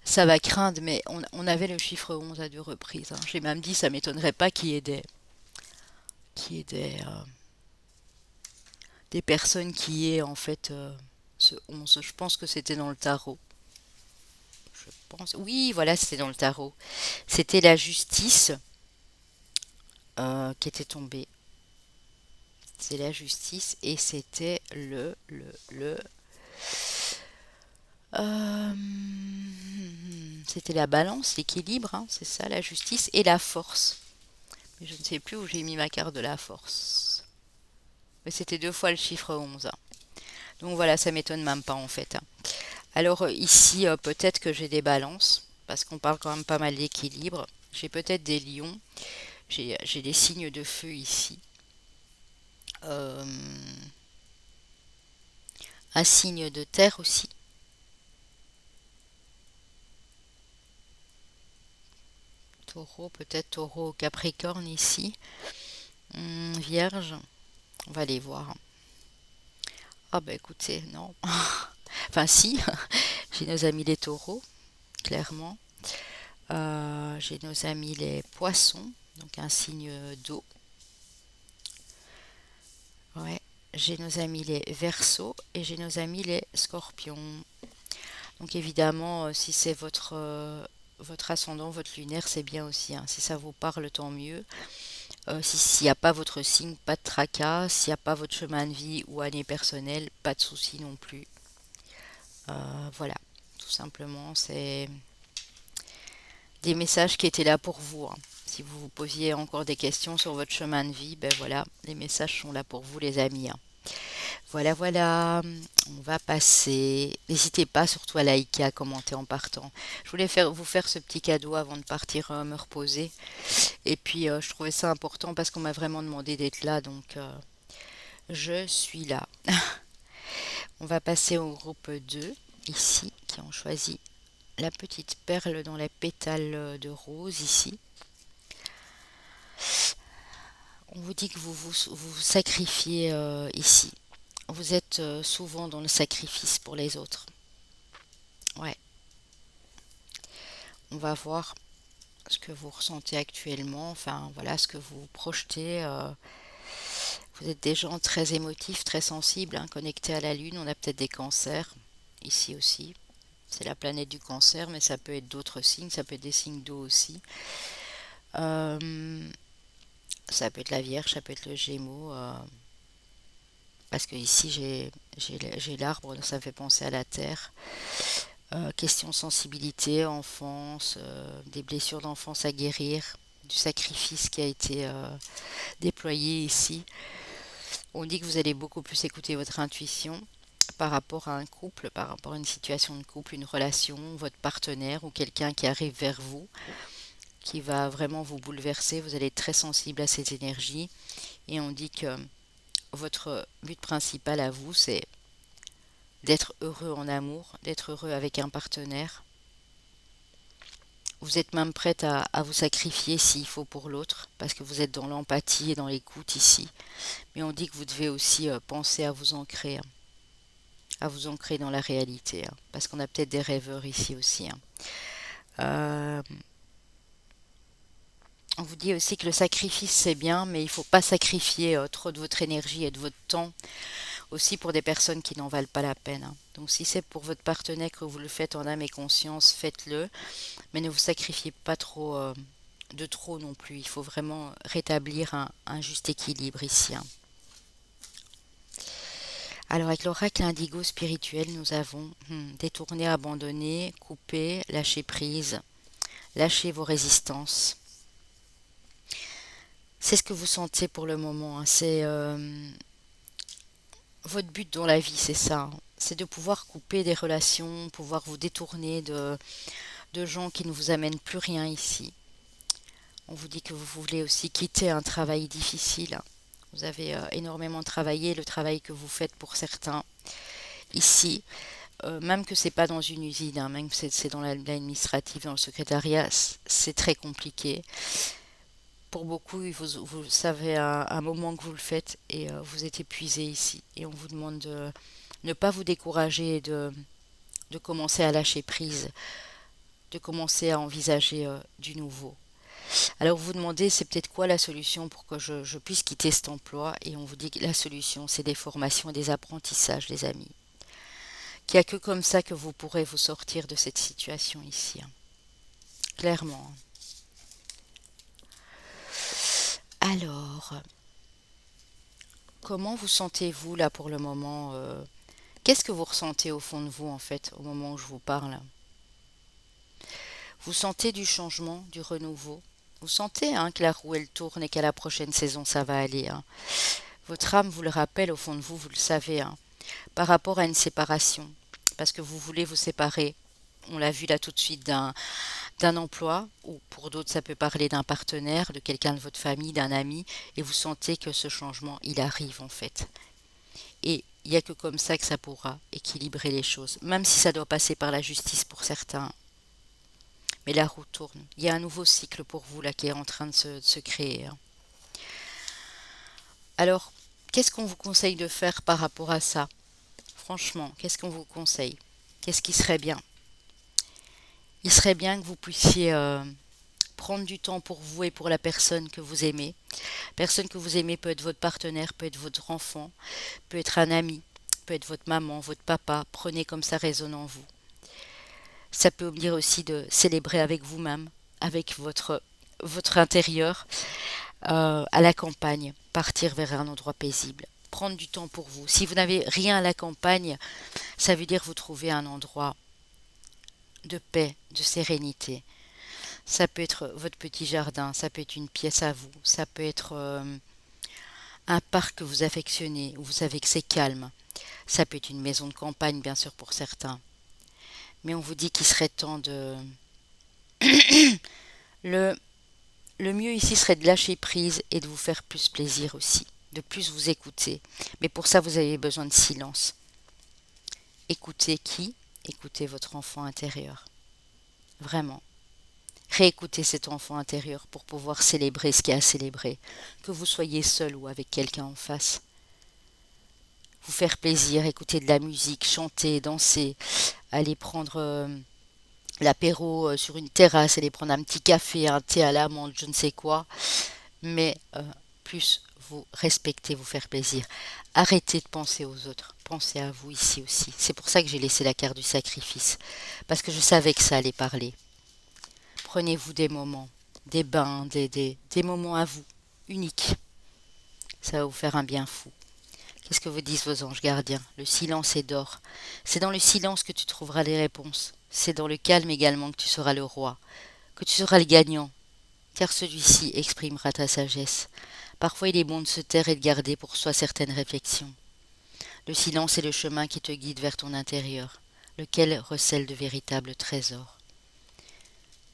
ça va craindre, mais on avait le chiffre 11 à deux reprises, hein. J'ai même dit, ça m'étonnerait pas qu'il y ait des personnes qui aient en fait ce 11. Je pense que c'était dans le tarot. Je pense. Oui, voilà, c'était dans le tarot. C'était la justice qui était tombée. C'est la justice et c'était euh, c'était la balance, l'équilibre, hein, c'est ça, la justice et la force. Mais je ne sais plus où j'ai mis ma carte de la force. Mais c'était deux fois le chiffre 11, hein. Donc voilà, ça m'étonne même pas en fait, hein. Alors ici, peut-être que j'ai des balances, parce qu'on parle quand même pas mal d'équilibre. J'ai peut-être des lions, j'ai des signes de feu ici. Euh, Un signe de terre aussi. Taureau, peut-être taureau ou capricorne ici. Vierge, on va aller voir. Ah bah écoutez, non. Enfin si, j'ai nos amis les taureaux, clairement. J'ai nos amis les poissons, donc un signe d'eau. Ouais. J'ai nos amis les verseaux et j'ai nos amis les scorpions. Donc évidemment, si c'est votre ascendant, votre lunaire, c'est bien aussi, hein. Si ça vous parle, tant mieux. S'il n'y a pas votre signe, pas de tracas. S'il n'y a pas votre chemin de vie ou année personnelle, pas de souci non plus. Voilà, tout simplement, c'est des messages qui étaient là pour vous, hein. Si vous vous posiez encore des questions sur votre chemin de vie, ben voilà, les messages sont là pour vous, les amis, hein. Voilà, voilà, on va passer. N'hésitez pas surtout à liker, à commenter en partant. Je voulais vous faire ce petit cadeau avant de partir me reposer. Et puis, je trouvais ça important parce qu'on m'a vraiment demandé d'être là, donc je suis là. On va passer au groupe 2 ici, qui ont choisi la petite perle dans les pétales de rose ici. On vous dit que vous sacrifiez ici. Vous êtes souvent dans le sacrifice pour les autres. Ouais, on va voir ce que vous ressentez actuellement, enfin voilà ce que vous projetez. Vous êtes des gens très émotifs, très sensibles, hein, connectés à la Lune. On a peut-être des cancers ici aussi. C'est la planète du cancer, mais ça peut être d'autres signes, ça peut être des signes d'eau aussi. Euh, Ça peut être la Vierge, ça peut être le Gémeaux. Parce que ici j'ai l'arbre, ça me fait penser à la Terre. Question sensibilité, enfance, des blessures d'enfance à guérir, du sacrifice qui a été déployé ici. On dit que vous allez beaucoup plus écouter votre intuition par rapport à un couple, par rapport à une situation de couple, une relation, votre partenaire ou quelqu'un qui arrive vers vous, qui va vraiment vous bouleverser. Vous allez être très sensible à ces énergies. Et on dit que votre but principal à vous, c'est d'être heureux en amour, d'être heureux avec un partenaire. Vous êtes même prête à vous sacrifier s'il faut pour l'autre, parce que vous êtes dans l'empathie et dans l'écoute ici. Mais on dit que vous devez aussi penser à vous ancrer dans la réalité, hein, parce qu'on a peut-être des rêveurs ici aussi, hein. Euh, on vous dit aussi que le sacrifice c'est bien, mais il ne faut pas sacrifier trop de votre énergie et de votre temps aussi pour des personnes qui n'en valent pas la peine, hein. Donc si c'est pour votre partenaire que vous le faites en âme et conscience, faites-le, mais ne vous sacrifiez pas trop de trop non plus. Il faut vraiment rétablir un juste équilibre ici, hein. Alors avec l'oracle indigo spirituel, nous avons détourné, abandonné, coupé, lâcher prise, lâcher vos résistances. C'est ce que vous sentez pour le moment, hein. C'est votre but dans la vie, c'est ça, hein. C'est de pouvoir couper des relations, pouvoir vous détourner de gens qui ne vous amènent plus rien ici. On vous dit que vous voulez aussi quitter un travail difficile. Vous avez énormément travaillé, le travail que vous faites pour certains ici, même que c'est pas dans une usine, hein, même que c'est dans l'administratif, dans le secrétariat, c'est très compliqué. Pour beaucoup, vous savez un moment que vous le faites et vous êtes épuisé ici. Et on vous demande de ne pas vous décourager et de commencer à lâcher prise, de commencer à envisager du nouveau. Alors vous vous demandez, c'est peut-être quoi la solution pour que je puisse quitter cet emploi? Et on vous dit que la solution, c'est des formations et des apprentissages, les amis. Qu'il n'y a que comme ça que vous pourrez vous sortir de cette situation ici, hein. Clairement. Alors, comment vous sentez-vous là pour le moment? Qu'est-ce que vous ressentez au fond de vous en fait au moment où je vous parle? Vous sentez du changement, du renouveau? Vous sentez hein, que la roue elle tourne et qu'à la prochaine saison ça va aller, hein. Votre âme vous le rappelle au fond de vous, vous le savez, hein, par rapport à une séparation, parce que vous voulez vous séparer. On l'a vu là tout de suite d'un emploi, ou pour d'autres ça peut parler d'un partenaire, de quelqu'un de votre famille, d'un ami, et vous sentez que ce changement il arrive en fait. Et Il n'y a que comme ça que ça pourra équilibrer les choses, même si ça doit passer par la justice pour certains. Mais la roue tourne. Il y a un nouveau cycle pour vous là qui est en train de se créer, hein. Alors, qu'est-ce qu'on vous conseille de faire par rapport à ça? Franchement, qu'est-ce qu'on vous conseille? Qu'est-ce qui serait bien? Il serait bien que vous puissiez prendre du temps pour vous et pour la personne que vous aimez. Personne que vous aimez peut être votre partenaire, peut être votre enfant, peut être un ami, peut être votre maman, votre papa. Prenez comme ça résonne en vous. Ça peut dire aussi de célébrer avec vous-même, avec votre intérieur, à la campagne, partir vers un endroit paisible. Prendre du temps pour vous. Si vous n'avez rien à la campagne, ça veut dire vous trouver un endroit de paix, de sérénité. Ça peut être votre petit jardin, ça peut être une pièce à vous, ça peut être un parc que vous affectionnez, où vous savez que c'est calme. Ça peut être une maison de campagne, bien sûr, pour certains. Mais on vous dit qu'il serait temps de... Le, le mieux ici serait de lâcher prise et de vous faire plus plaisir aussi, de plus vous écouter. Mais pour ça, vous avez besoin de silence. Écoutez qui? Écoutez votre enfant intérieur. Vraiment. Réécoutez cet enfant intérieur pour pouvoir célébrer ce qu'il y a à célébrer, que vous soyez seul ou avec quelqu'un en face. Vous faire plaisir, écouter de la musique, chanter, danser, aller prendre l'apéro sur une terrasse, aller prendre un petit café, un thé à l'amande, je ne sais quoi, mais plus vous respecter, vous faire plaisir. Arrêtez de penser aux autres, pensez à vous ici aussi. C'est pour ça que j'ai laissé la carte du sacrifice, parce que je savais que ça allait parler. Prenez-vous des moments, des bains, des moments à vous, uniques. Ça va vous faire un bien fou. Qu'est-ce que vous disent vos anges gardiens? Le silence est d'or. C'est dans le silence que tu trouveras les réponses. C'est dans le calme également que tu seras le roi, que tu seras le gagnant, car celui-ci exprimera ta sagesse. Parfois il est bon de se taire et de garder pour soi certaines réflexions. Le silence est le chemin qui te guide vers ton intérieur, lequel recèle de véritables trésors.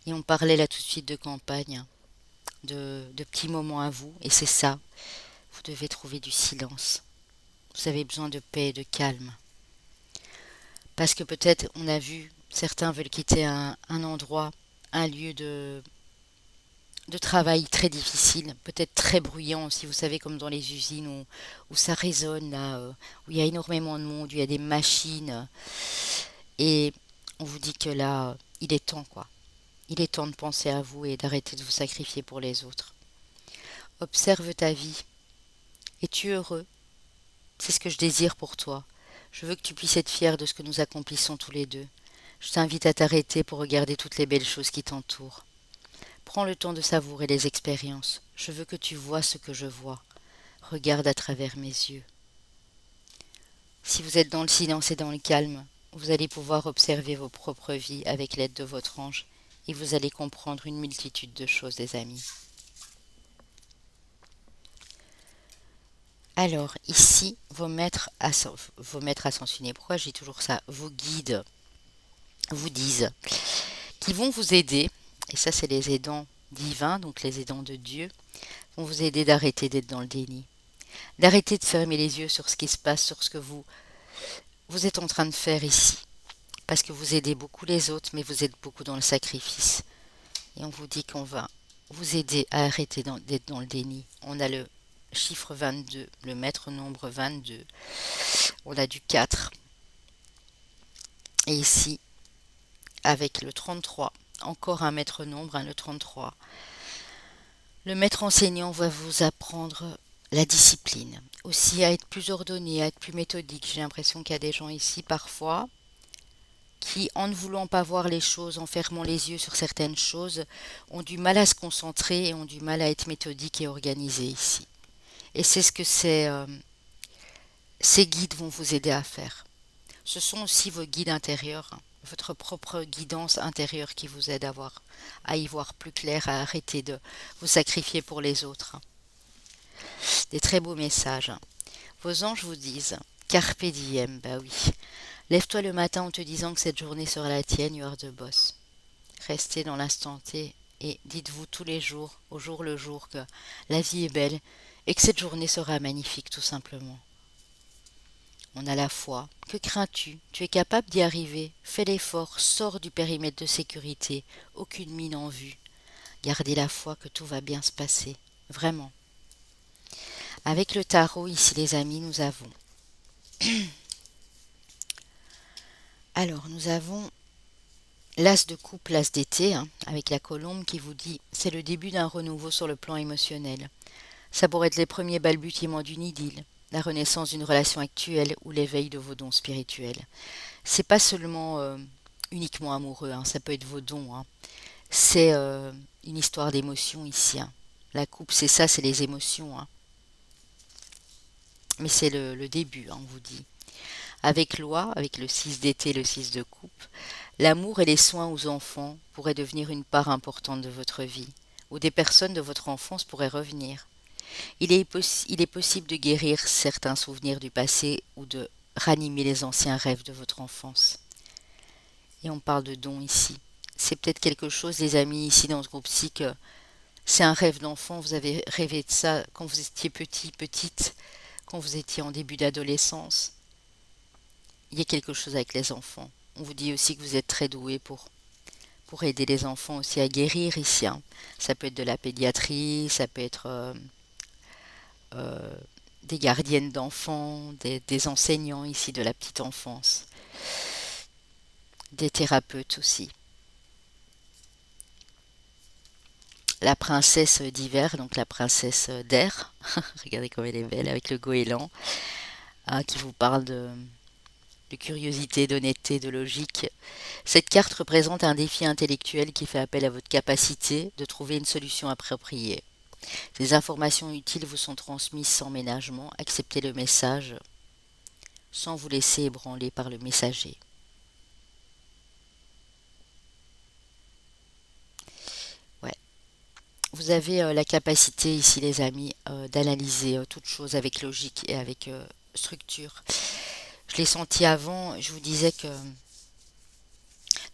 Et on parlait là tout de suite de campagne, de petits moments à vous, et c'est ça, vous devez trouver du silence. Vous avez besoin de paix et de calme. Parce que peut-être, on a vu, certains veulent quitter un endroit, un lieu de travail très difficile, peut-être très bruyant aussi, vous savez, comme dans les usines où ça résonne, là, où il y a énormément de monde, où il y a des machines. Et on vous dit que là, il est temps, quoi. Il est temps de penser à vous et d'arrêter de vous sacrifier pour les autres. Observe ta vie. Es-tu heureux? C'est ce que je désire pour toi. Je veux que tu puisses être fier de ce que nous accomplissons tous les deux. Je t'invite à t'arrêter pour regarder toutes les belles choses qui t'entourent. Prends le temps de savourer les expériences. Je veux que tu vois ce que je vois. Regarde à travers mes yeux. Si vous êtes dans le silence et dans le calme, vous allez pouvoir observer vos propres vies avec l'aide de votre ange et vous allez comprendre une multitude de choses, les amis. Alors, ici, vos maîtres ascensionnés, pourquoi j'ai toujours ça? Vos guides vous disent qu'ils vont vous aider, et ça c'est les aidants divins, donc les aidants de Dieu, vont vous aider d'arrêter d'être dans le déni, d'arrêter de fermer les yeux sur ce qui se passe, sur ce que vous êtes en train de faire ici, parce que vous aidez beaucoup les autres, mais vous êtes beaucoup dans le sacrifice. Et on vous dit qu'on va vous aider à arrêter d'être dans le déni. On a le chiffre 22, le maître nombre 22, on a du 4, et ici, avec le 33, encore un maître nombre, hein, le 33. Le maître enseignant va vous apprendre la discipline, aussi à être plus ordonné, à être plus méthodique. J'ai l'impression qu'il y a des gens ici parfois qui, en ne voulant pas voir les choses, en fermant les yeux sur certaines choses, ont du mal à se concentrer et ont du mal à être méthodiques et organisés ici. Et c'est ce que ces guides vont vous aider à faire. Ce sont aussi vos guides intérieurs, hein, votre propre guidance intérieure qui vous aide à y voir plus clair, à arrêter de vous sacrifier pour les autres. Des très beaux messages. Vos anges vous disent Carpe diem, bah oui. Lève-toi le matin en te disant que cette journée sera la tienne, you are the boss. Restez dans l'instant T et dites-vous tous les jours, au jour le jour, que la vie est belle et que cette journée sera magnifique tout simplement. On a la foi. Que crains-tu? Tu es capable d'y arriver. Fais l'effort, sors du périmètre de sécurité. Aucune mine en vue. Gardez la foi que tout va bien se passer. Vraiment. Avec le tarot, ici les amis, nous avons. Alors, nous avons l'as de coupe, l'as d'été, hein, avec la colombe qui vous dit c'est le début d'un renouveau sur le plan émotionnel. Ça pourrait être les premiers balbutiements d'une idylle, la renaissance d'une relation actuelle ou l'éveil de vos dons spirituels. C'est pas seulement uniquement amoureux, hein, ça peut être vos dons. Hein. C'est une histoire d'émotions ici. Hein. La coupe, c'est ça, c'est les émotions. Hein. Mais c'est le début, hein, on vous dit. Avec loi, avec le 6 d'été, le 6 de coupe, l'amour et les soins aux enfants pourraient devenir une part importante de votre vie, ou des personnes de votre enfance pourraient revenir. Il est possible de guérir certains souvenirs du passé ou de ranimer les anciens rêves de votre enfance. Et on parle de dons ici. C'est peut-être quelque chose, les amis, ici dans ce groupe-ci, que c'est un rêve d'enfant. Vous avez rêvé de ça quand vous étiez petit, petite, quand vous étiez en début d'adolescence. Il y a quelque chose avec les enfants. On vous dit aussi que vous êtes très doué pour aider les enfants aussi à guérir ici. Hein. Ça peut être de la pédiatrie, ça peut être euh, des gardiennes d'enfants, des enseignants ici de la petite enfance, des thérapeutes aussi. La princesse d'hiver, donc la princesse d'air, regardez comme elle est belle avec le goéland, hein, qui vous parle de curiosité, d'honnêteté, de logique. Cette carte représente un défi intellectuel qui fait appel à votre capacité de trouver une solution appropriée. Des informations utiles vous sont transmises sans ménagement. Acceptez le message sans vous laisser ébranler par le messager. Ouais. Vous avez la capacité ici, les amis, d'analyser toute chose avec logique et avec structure. Je l'ai senti avant, je vous disais que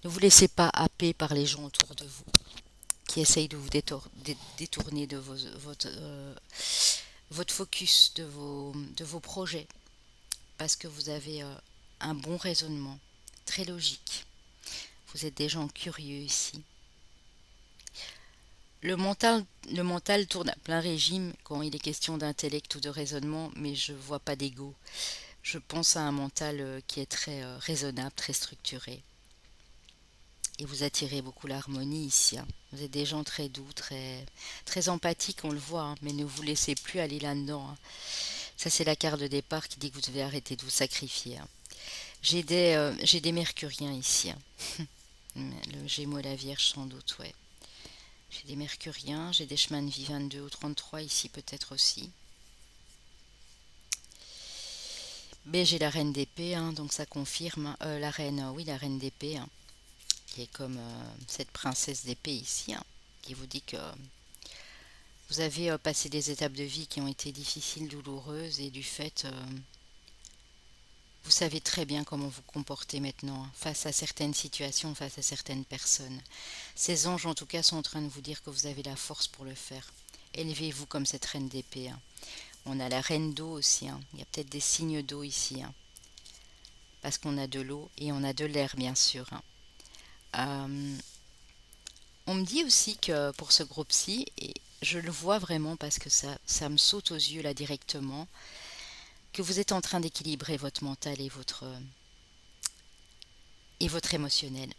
ne vous laissez pas happer par les gens autour de vous qui essayent de vous détourner de votre focus, de vos projets, parce que vous avez un bon raisonnement, très logique. Vous êtes des gens curieux ici. Le mental tourne à plein régime quand il est question d'intellect ou de raisonnement, mais je ne vois pas d'ego. Je pense à un mental qui est très raisonnable, très structuré. Et vous attirez beaucoup l'harmonie ici. Hein. Vous êtes des gens très doux, très empathiques, on le voit, hein, mais ne vous laissez plus aller là-dedans. Hein. Ça, c'est la carte de départ qui dit que vous devez arrêter de vous sacrifier. Hein. J'ai des mercuriens ici. Hein. Le Gémeaux et la Vierge, sans doute, ouais. J'ai des mercuriens, j'ai des chemins de vie 22 ou 33 ici, peut-être aussi. Mais j'ai la reine d'épée, hein, donc ça confirme. La reine, oui, la reine d'épée, hein, qui est comme cette princesse d'épée ici, hein, qui vous dit que vous avez passé des étapes de vie qui ont été difficiles, douloureuses, et du fait, vous savez très bien comment vous comporter maintenant, hein, face à certaines situations, face à certaines personnes. Ces anges, en tout cas, sont en train de vous dire que vous avez la force pour le faire. Élevez-vous comme cette reine d'épée. Hein. On a la reine d'eau aussi. Hein. Il y a peut-être des signes d'eau ici. Hein, parce qu'on a de l'eau et on a de l'air, bien sûr. Hein. Euh, on me dit aussi que pour ce groupe-ci, et je le vois vraiment parce que ça me saute aux yeux là directement, que vous êtes en train d'équilibrer votre mental et votre émotionnel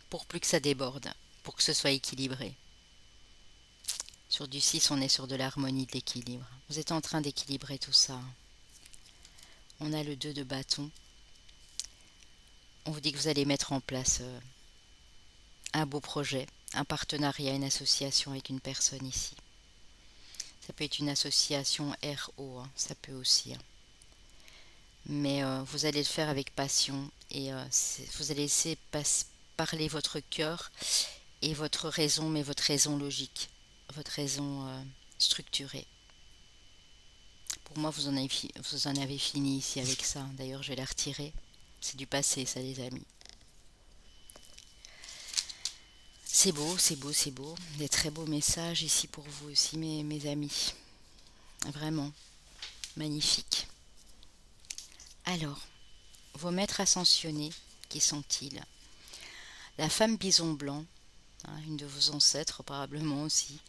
pour plus que ça déborde, pour que ce soit équilibré. Sur du 6, on est sur de l'harmonie, de l'équilibre. Vous êtes en train d'équilibrer tout ça. On a le 2 de bâton. On vous dit que vous allez mettre en place un beau projet, un partenariat, une association avec une personne ici. Ça peut être une association RO, hein, ça peut aussi. Hein. Mais vous allez le faire avec passion et vous allez laisser parler votre cœur et votre raison, mais votre raison logique, votre raison structurée. Pour moi, vous en avez fini ici avec ça. D'ailleurs, je vais la retirer. C'est du passé, ça, les amis. C'est beau, c'est beau, c'est beau. Des très beaux messages ici pour vous aussi, mes amis. Vraiment magnifique. Alors, vos maîtres ascensionnés, qui sont-ils? La femme bison blanc, hein, une de vos ancêtres probablement aussi,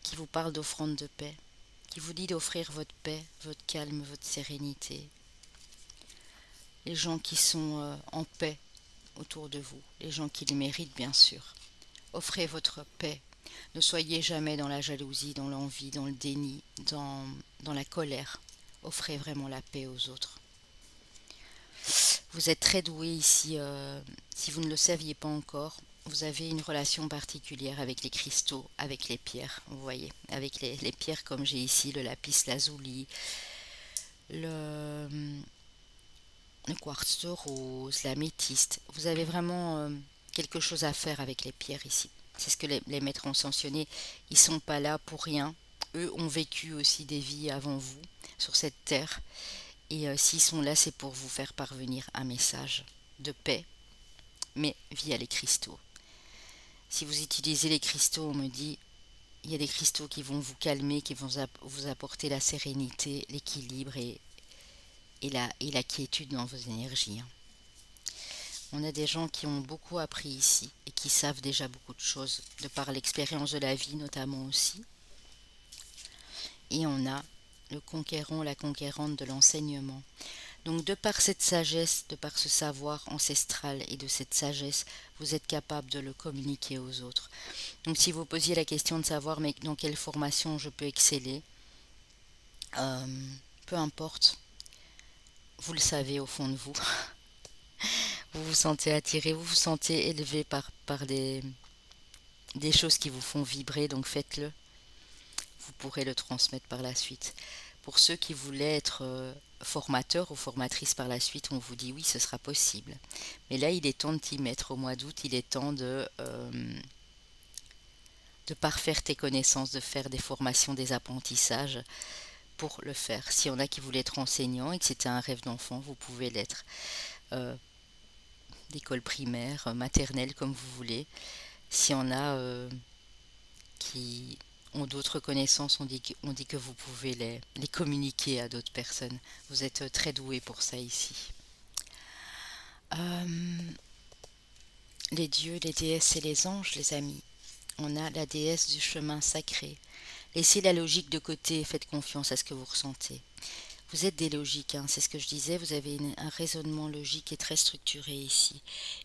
qui vous parle d'offrande de paix, qui vous dit d'offrir votre paix, votre calme, votre sérénité. Les gens qui sont en paix autour de vous, les gens qui le méritent bien sûr. Offrez votre paix. Ne soyez jamais dans la jalousie, dans l'envie, dans le déni, dans la colère. Offrez vraiment la paix aux autres. Vous êtes très doué ici, si vous ne le saviez pas encore. Vous avez une relation particulière avec les cristaux, avec les pierres, vous voyez, avec les pierres comme j'ai ici, le lapis lazuli, le, le quartz de rose, l'améthyste. Vous avez vraiment quelque chose à faire avec les pierres ici. C'est ce que les maîtres ont mentionné. Ils sont pas là pour rien. Eux ont vécu aussi des vies avant vous sur cette terre. Et s'ils sont là, c'est pour vous faire parvenir un message de paix, mais via les cristaux. Si vous utilisez les cristaux, on me dit, il y a des cristaux qui vont vous calmer, qui vont vous apporter la sérénité, l'équilibre et la quiétude dans vos énergies. On a des gens qui ont beaucoup appris ici et qui savent déjà beaucoup de choses, de par l'expérience de la vie notamment aussi. Et on a le conquérant, la conquérante de l'enseignement. Donc de par cette sagesse, de par ce savoir ancestral et de cette sagesse, vous êtes capable de le communiquer aux autres. Donc si vous posiez la question de savoir mais dans quelle formation je peux exceller, peu importe, vous le savez au fond de vous. Vous vous sentez attiré, vous vous sentez élevé par des choses qui vous font vibrer, donc faites-le. Vous pourrez le transmettre par la suite. Pour ceux qui voulaient être formateurs ou formatrices par la suite, on vous dit oui, ce sera possible. Mais là, il est temps de t'y mettre au mois d'août, il est temps de parfaire tes connaissances, de faire des formations, des apprentissages pour le faire. S'il y en a qui voulaient être enseignants et que c'était un rêve d'enfant, vous pouvez l'être. Euh, D'école primaire, maternelle, comme vous voulez. S'il y en a qui ont d'autres connaissances, on dit que vous pouvez les communiquer à d'autres personnes. Vous êtes très doué pour ça ici. Euh, les dieux, les déesses et les anges, les amis. On a la déesse du chemin sacré. Laissez la logique de côté et faites confiance à ce que vous ressentez. Vous êtes des logiques, hein, c'est ce que je disais, vous avez un raisonnement logique et très structuré ici.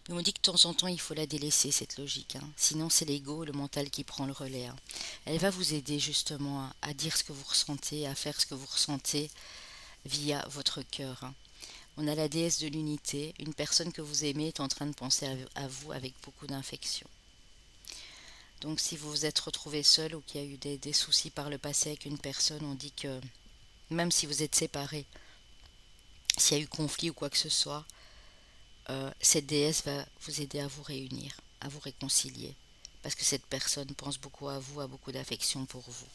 Mais on dit que de temps en temps, il faut la délaisser, cette logique. Hein. Sinon, c'est l'ego, le mental qui prend le relais. Hein. Elle va vous aider justement à dire ce que vous ressentez, à faire ce que vous ressentez via votre cœur. Hein. On a la déesse de l'unité, une personne que vous aimez est en train de penser à vous avec beaucoup d'affection. Donc si vous vous êtes retrouvé seul ou qu'il y a eu des soucis par le passé avec une personne, on dit que même si vous êtes séparés, s'il y a eu conflit ou quoi que ce soit, cette déesse va vous aider à vous réunir, à vous réconcilier, parce que cette personne pense beaucoup à vous, a beaucoup d'affection pour vous.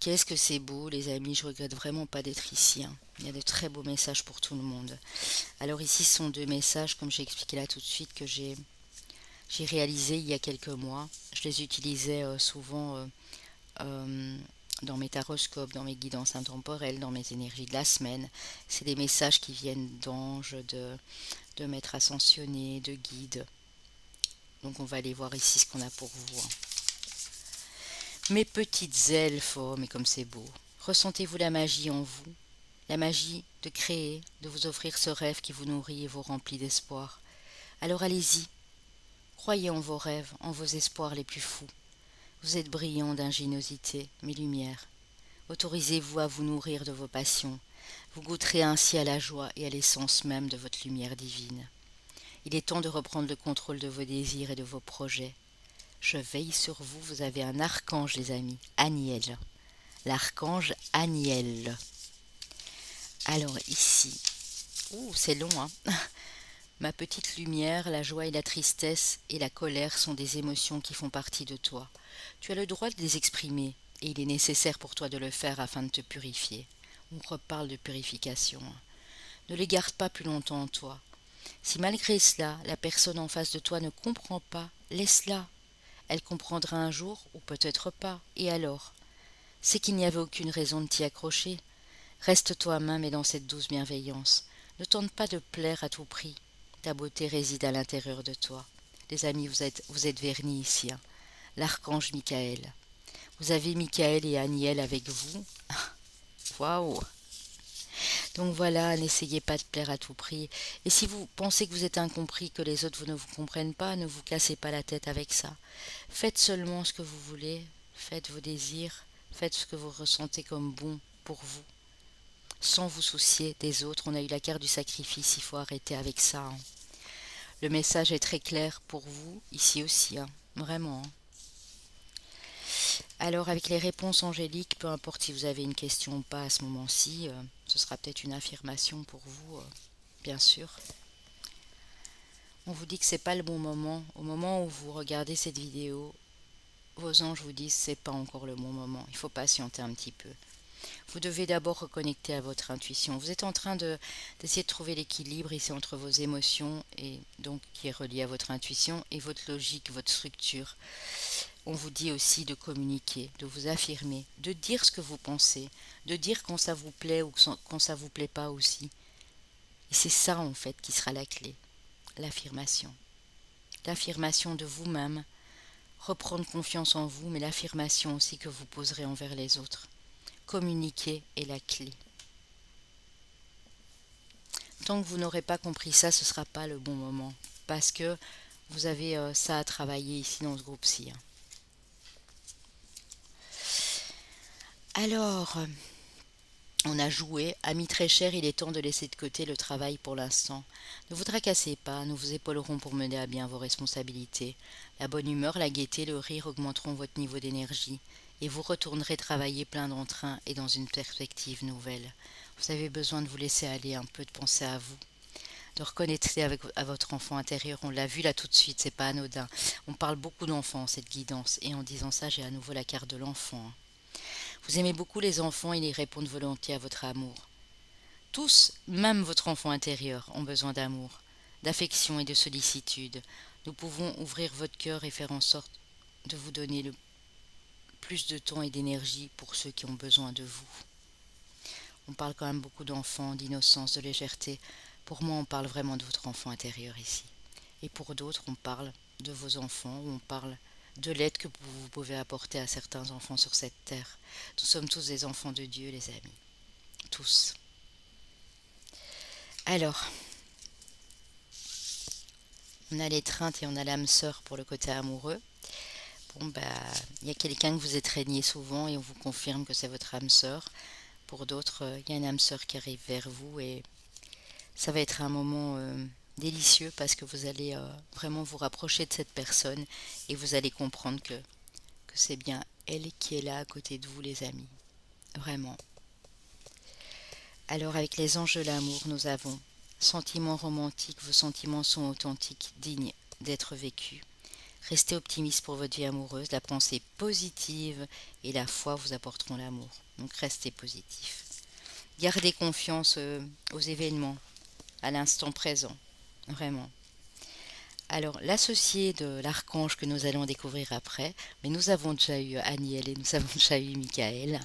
Qu'est-ce que c'est beau, les amis, je regrette vraiment pas d'être ici. Hein. Il y a de très beaux messages pour tout le monde. Alors ici, ce sont deux messages, comme j'ai expliqué là tout de suite, que j'ai réalisés il y a quelques mois. Je les utilisais souvent euh, dans mes taroscopes, dans mes guidances intemporelles, dans mes énergies de la semaine. C'est des messages qui viennent d'anges, de maîtres ascensionnés, de guides. Donc on va aller voir ici ce qu'on a pour vous. Hein. Mes petites elfes, oh mais comme c'est beau. Ressentez-vous la magie en vous, la magie de créer, de vous offrir ce rêve qui vous nourrit et vous remplit d'espoir. Alors allez-y, croyez en vos rêves, en vos espoirs les plus fous. Vous êtes brillants d'ingéniosité, mes lumières. Autorisez-vous à vous nourrir de vos passions. Vous goûterez ainsi à la joie et à l'essence même de votre lumière divine. Il est temps de reprendre le contrôle de vos désirs et de vos projets. Je veille sur vous, vous avez un archange, les amis, Aniel. L'archange Aniel. Alors ici, c'est long, hein. Ma petite lumière, la joie et la tristesse et la colère sont des émotions qui font partie de toi. Tu as le droit de les exprimer, et il est nécessaire pour toi de le faire afin de te purifier. On reparle de purification. Hein. Ne les garde pas plus longtemps en toi. Si malgré cela, la personne en face de toi ne comprend pas, laisse-la. Elle comprendra un jour, ou peut-être pas, et alors? C'est qu'il n'y avait aucune raison de t'y accrocher. Reste toi-même et dans cette douce bienveillance. Ne tente pas de plaire à tout prix. Ta beauté réside à l'intérieur de toi. Les amis, vous êtes vernis ici, hein. L'archange Michael. Vous avez Michael et Aniel avec vous. Waouh! Donc voilà, n'essayez pas de plaire à tout prix. Et si vous pensez que vous êtes incompris, que les autres ne vous comprennent pas, ne vous cassez pas la tête avec ça. Faites seulement ce que vous voulez, faites vos désirs, faites ce que vous ressentez comme bon pour vous, sans vous soucier des autres. On a eu la carte du sacrifice, il faut arrêter avec ça, hein. Le message est très clair pour vous, ici aussi, hein. Vraiment, hein. Alors avec les réponses angéliques, peu importe si vous avez une question ou pas à ce moment-ci, ce sera peut-être une affirmation pour vous, bien sûr. On vous dit que c'est pas le bon moment. Au moment où vous regardez cette vidéo, vos anges vous disent que c'est pas encore le bon moment. Il faut patienter un petit peu. Vous devez d'abord reconnecter à votre intuition. Vous êtes en train d'essayer de trouver l'équilibre ici entre vos émotions et donc qui est relié à votre intuition et votre logique, votre structure. On vous dit aussi de communiquer, de vous affirmer, de dire ce que vous pensez, de dire quand ça vous plaît ou quand ça vous plaît pas aussi. Et c'est ça en fait qui sera la clé, l'affirmation. L'affirmation de vous-même, reprendre confiance en vous, mais l'affirmation aussi que vous poserez envers les autres. Communiquer est la clé. Tant que vous n'aurez pas compris ça, ce ne sera pas le bon moment, parce que vous avez ça à travailler ici dans ce groupe-ci, hein. Alors, on a joué. Amis très chers, il est temps de laisser de côté le travail pour l'instant. Ne vous tracassez pas, nous vous épaulerons pour mener à bien vos responsabilités. La bonne humeur, la gaieté, le rire augmenteront votre niveau d'énergie et vous retournerez travailler plein d'entrain et dans une perspective nouvelle. Vous avez besoin de vous laisser aller, un peu de penser à vous, de reconnecter à votre enfant intérieur. On l'a vu là tout de suite, c'est pas anodin. On parle beaucoup d'enfants, cette guidance, et en disant ça, j'ai à nouveau la carte de l'enfant, hein. Vous aimez beaucoup les enfants et ils répondent volontiers à votre amour. Tous, même votre enfant intérieur, ont besoin d'amour, d'affection et de sollicitude. Nous pouvons ouvrir votre cœur et faire en sorte de vous donner le plus de temps et d'énergie pour ceux qui ont besoin de vous. On parle quand même beaucoup d'enfants, d'innocence, de légèreté. Pour moi, on parle vraiment de votre enfant intérieur ici. Et pour d'autres, on parle de vos enfants, ou on parle de l'aide que vous pouvez apporter à certains enfants sur cette terre. Nous sommes tous des enfants de Dieu, les amis. Tous. Alors, on a l'étreinte et on a l'âme sœur pour le côté amoureux. Bon, bah, il y a quelqu'un que vous étreignez souvent et on vous confirme que c'est votre âme sœur. Pour d'autres, il y a une âme sœur qui arrive vers vous et ça va être un moment délicieux parce que vous allez vraiment vous rapprocher de cette personne et vous allez comprendre que c'est bien elle qui est là à côté de vous, les amis. Vraiment. Alors, avec les anges de l'amour, nous avons sentiments romantiques, vos sentiments sont authentiques, dignes d'être vécus. Restez optimiste pour votre vie amoureuse, la pensée positive et la foi vous apporteront l'amour. Donc restez positif. Gardez confiance aux événements, à l'instant présent, vraiment. Alors, l'associé de l'archange que nous allons découvrir après, mais nous avons déjà eu Aniel et nous avons déjà eu Michael,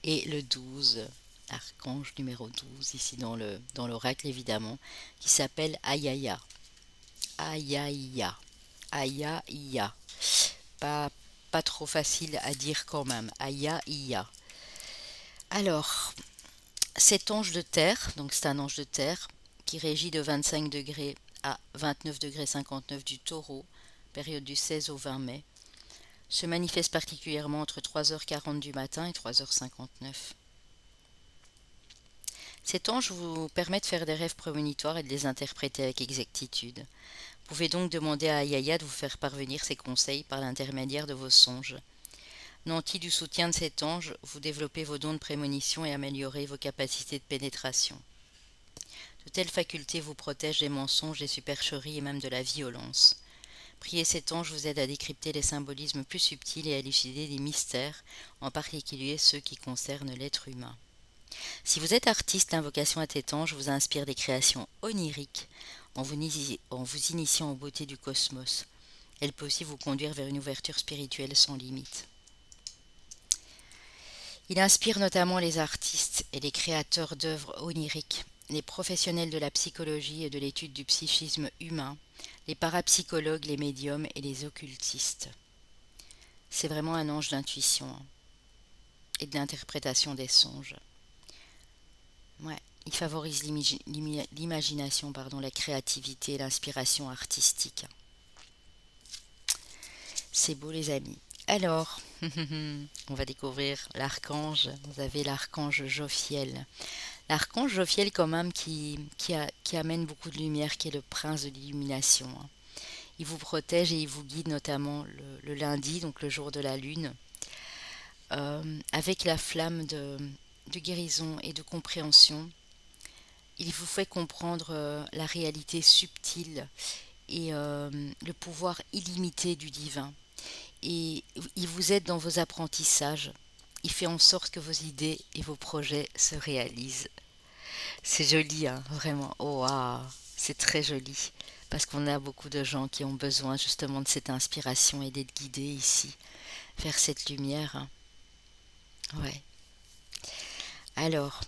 et le 12, archange numéro 12, ici dans l'oracle évidemment, qui s'appelle Ayaya. Ayaya. Ayaya. Pas, pas trop facile à dire quand même. Ayaya. Alors, cet ange de terre, donc c'est un ange de terre, qui régit de 25 degrés à 29 degrés 59 du taureau, période du 16 au 20 mai, se manifeste particulièrement entre 3h40 du matin et 3h59. Cet ange vous permet de faire des rêves prémonitoires et de les interpréter avec exactitude. Vous pouvez donc demander à Ayaya de vous faire parvenir ses conseils par l'intermédiaire de vos songes. Nanti du soutien de cet ange, vous développez vos dons de prémonition et améliorez vos capacités de pénétration. De telles facultés vous protègent des mensonges, des supercheries et même de la violence. Prier cet ange vous aide à décrypter les symbolismes plus subtils et à élucider des mystères, en particulier ceux qui concernent l'être humain. Si vous êtes artiste, l'invocation à cet ange vous inspire des créations oniriques en vous initiant aux beautés du cosmos. Elle peut aussi vous conduire vers une ouverture spirituelle sans limite. Il inspire notamment les artistes et les créateurs d'œuvres oniriques, les professionnels de la psychologie et de l'étude du psychisme humain, les parapsychologues, les médiums et les occultistes. C'est vraiment un ange d'intuition hein, et d'interprétation des songes. Ouais. Il favorise l'imagination, pardon, la créativité et l'inspiration artistique. C'est beau les amis. Alors, on va découvrir l'archange. Vous avez l'archange Jophiel. L'archange Jophiel quand même qui amène beaucoup de lumière, qui est le prince de l'illumination. Hein. Il vous protège et il vous guide notamment le lundi, donc le jour de la lune, avec la flamme de guérison et de compréhension. Il vous fait comprendre la réalité subtile et le pouvoir illimité du divin. Et il vous aide dans vos apprentissages. Il fait en sorte que vos idées et vos projets se réalisent. C'est joli, hein, vraiment. Oh, waouh, c'est très joli. Parce qu'on a beaucoup de gens qui ont besoin justement de cette inspiration et d'être guidés ici, vers cette lumière. Hein. Ouais. Alors,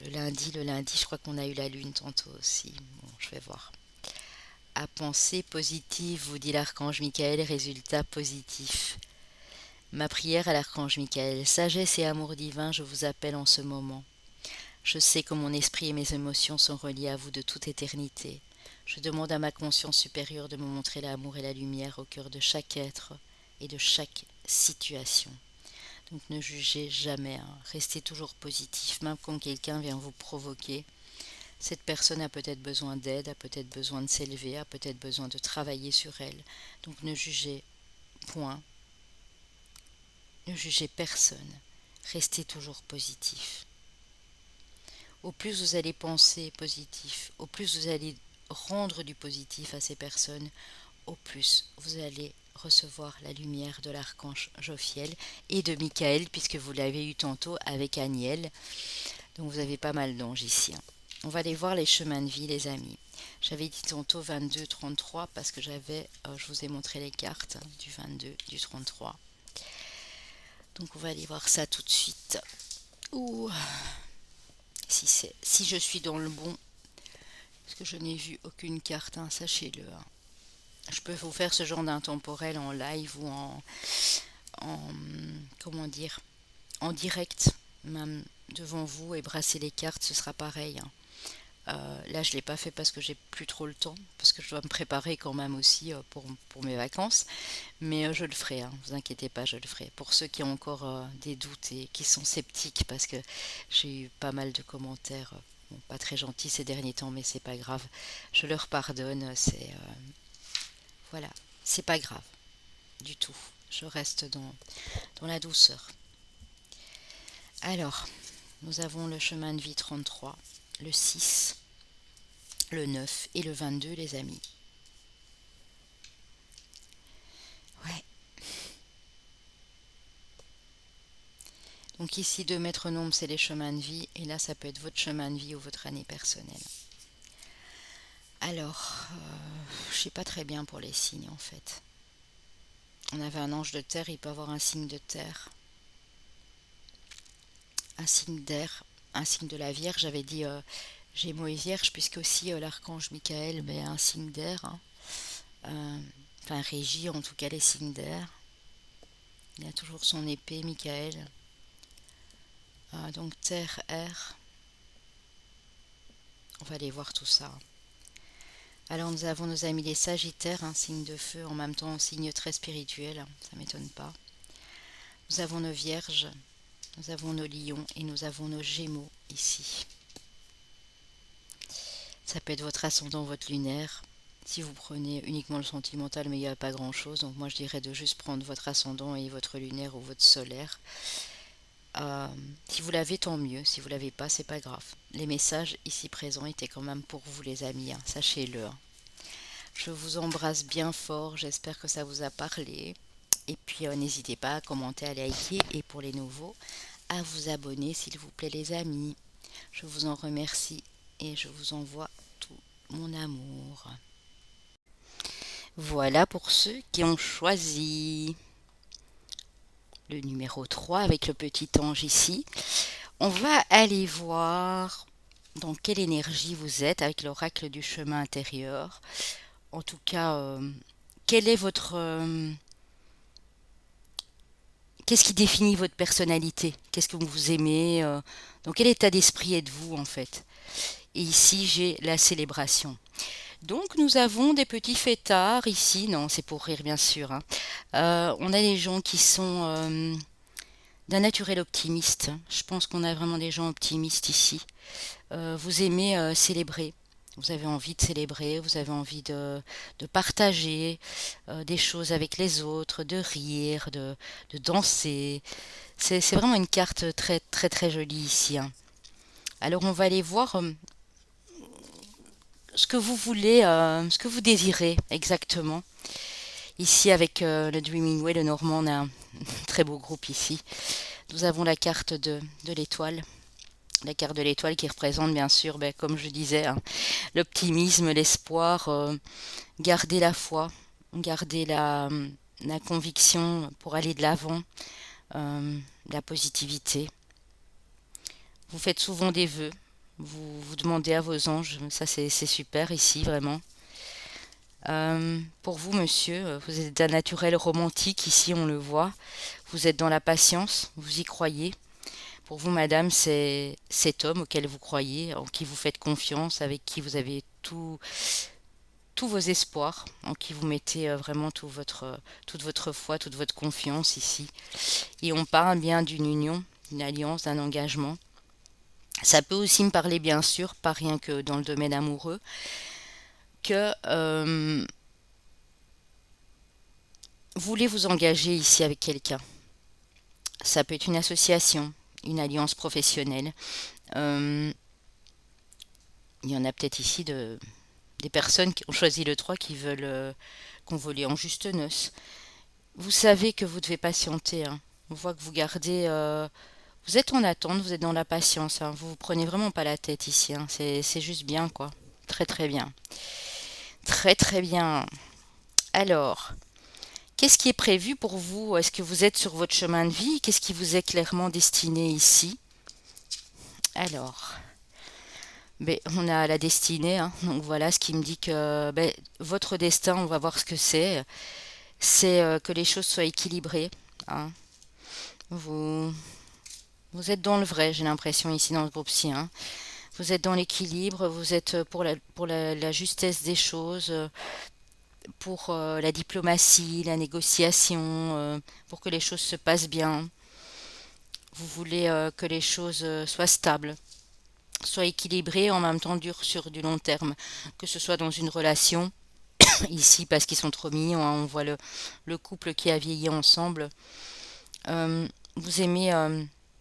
le lundi, je crois qu'on a eu la lune tantôt aussi. Bon, je vais voir. À penser positive, vous dit l'archange Michael, résultat positif. Ma prière à l'archange Michael, sagesse et amour divin, je vous appelle en ce moment. Je sais que mon esprit et mes émotions sont reliés à vous de toute éternité. Je demande à ma conscience supérieure de me montrer l'amour et la lumière au cœur de chaque être et de chaque situation. Donc ne jugez jamais, hein. Restez toujours positif, même quand quelqu'un vient vous provoquer. Cette personne a peut-être besoin d'aide, a peut-être besoin de s'élever, a peut-être besoin de travailler sur elle. Donc ne jugez point, ne jugez personne. Restez toujours positif. Au plus vous allez penser positif, au plus vous allez rendre du positif à ces personnes, au plus vous allez recevoir la lumière de l'archange Jophiel et de Michael, puisque vous l'avez eu tantôt avec Aniel. Donc vous avez pas mal d'anges ici. Hein. On va aller voir les chemins de vie, les amis. J'avais dit tantôt 22, 33 parce que je vous ai montré les cartes hein, du 22, du 33. Donc on va aller voir ça tout de suite. Ouh, si je suis dans le bon, parce que je n'ai vu aucune carte, hein, sachez-le. Hein. Je peux vous faire ce genre d'intemporel en live ou en comment dire, en direct, même devant vous et brasser les cartes, ce sera pareil. Hein. Là, je ne l'ai pas fait parce que j'ai plus trop le temps, parce que je dois me préparer quand même aussi pour mes vacances. Mais je le ferai, hein, vous inquiétez pas, je le ferai. Pour ceux qui ont encore des doutes et qui sont sceptiques, parce que j'ai eu pas mal de commentaires, bon, pas très gentils ces derniers temps, mais c'est pas grave. Je leur pardonne, voilà, c'est pas grave du tout. Je reste dans la douceur. Alors, nous avons le chemin de vie 33, le 6, le 9 et le 22, les amis. Ouais. Donc ici, 2 mètres nombre, c'est les chemins de vie. Et là, ça peut être votre chemin de vie ou votre année personnelle. Alors, je sais pas très bien pour les signes, en fait. On avait un ange de terre, il peut avoir un signe de terre. Un signe d'air, un signe de la Vierge. J'avais dit Gémeaux et Vierge, puisque aussi l'archange Michael a un signe d'air. Hein. Enfin, régit en tout cas les signes d'air. Il a toujours son épée, Michael. Donc terre, air. On va aller voir tout ça. Alors nous avons nos amis les Sagittaires, un signe de feu, en même temps un signe très spirituel, hein, ça m'étonne pas. Nous avons nos Vierges, nous avons nos Lions et nous avons nos Gémeaux ici. Ça peut être votre ascendant, votre lunaire. Si vous prenez uniquement le sentimental, mais il n'y a pas grand-chose, donc moi je dirais de juste prendre votre ascendant et votre lunaire ou votre solaire. Si vous l'avez, tant mieux. Si vous l'avez pas, c'est pas grave. Les messages ici présents étaient quand même pour vous, les amis. Hein, sachez-le. Hein. Je vous embrasse bien fort. J'espère que ça vous a parlé. Et puis, n'hésitez pas à commenter, à liker. Et pour les nouveaux, à vous abonner, s'il vous plaît, les amis. Je vous en remercie et je vous envoie tout mon amour. Voilà pour ceux qui ont choisi. le numéro 3 avec le petit ange ici. On va aller voir dans quelle énergie vous êtes avec l'oracle du chemin intérieur. En tout cas, quel est qu'est-ce qui définit votre personnalité? Qu'est-ce que vous aimez? Dans quel état d'esprit êtes-vous en fait? Et ici, j'ai la célébration. Donc, nous avons des petits fêtards ici. Non, c'est pour rire, bien sûr, hein. On a des gens qui sont d'un naturel optimiste. Je pense qu'on a vraiment des gens optimistes ici. Vous aimez célébrer. Vous avez envie de célébrer, vous avez envie de partager des choses avec les autres, de rire, de danser. C'est vraiment une carte très très très jolie ici, hein. Alors on va aller voir ce que vous voulez, ce que vous désirez exactement. Ici avec le Dreaming Way, le Normand, on a un très beau groupe ici. Nous avons la carte de l'étoile. La carte de l'étoile qui représente bien sûr, ben, comme je disais, hein, l'optimisme, l'espoir, garder la foi, garder la conviction pour aller de l'avant, la positivité. Vous faites souvent des vœux, vous demandez à vos anges, ça c'est super ici vraiment. Pour vous, monsieur, vous êtes d'un naturel romantique, ici on le voit. Vous êtes dans la patience, vous y croyez. Pour vous, madame, c'est cet homme auquel vous croyez, en qui vous faites confiance, avec qui vous avez tous vos espoirs, en qui vous mettez vraiment toute votre foi, toute votre confiance ici. Et on parle bien d'une union, d'une alliance, d'un engagement. Ça peut aussi me parler, bien sûr, pas rien que dans le domaine amoureux, que vous voulez vous engager ici avec quelqu'un. Ça peut être une association, une alliance professionnelle. Euh, il y en a peut-être ici des personnes qui ont choisi le 3 qui veulent convoler en juste noces. Vous savez que vous devez patienter, hein. On voit que vous gardez... vous êtes en attente, vous êtes dans la patience, hein. Vous vous prenez vraiment pas la tête ici, hein. C'est juste bien, quoi. Très très bien. Très très bien. Alors, qu'est-ce qui est prévu pour vous? Est-ce que vous êtes sur votre chemin de vie? Qu'est-ce qui vous est clairement destiné ici? Alors, ben, on a la destinée, hein. Donc voilà ce qui me dit que ben, votre destin, on va voir ce que c'est. C'est que les choses soient équilibrées, hein. Vous, vous êtes dans le vrai, j'ai l'impression ici dans ce groupe-ci, hein. Vous êtes dans l'équilibre, vous êtes pour la justesse des choses, pour la diplomatie, la négociation, pour que les choses se passent bien. Vous voulez que les choses soient stables, soient équilibrées, en même temps durent sur du long terme, que ce soit dans une relation, ici parce qu'ils sont trop mignons, hein, on voit le couple qui a vieilli ensemble. Vous aimez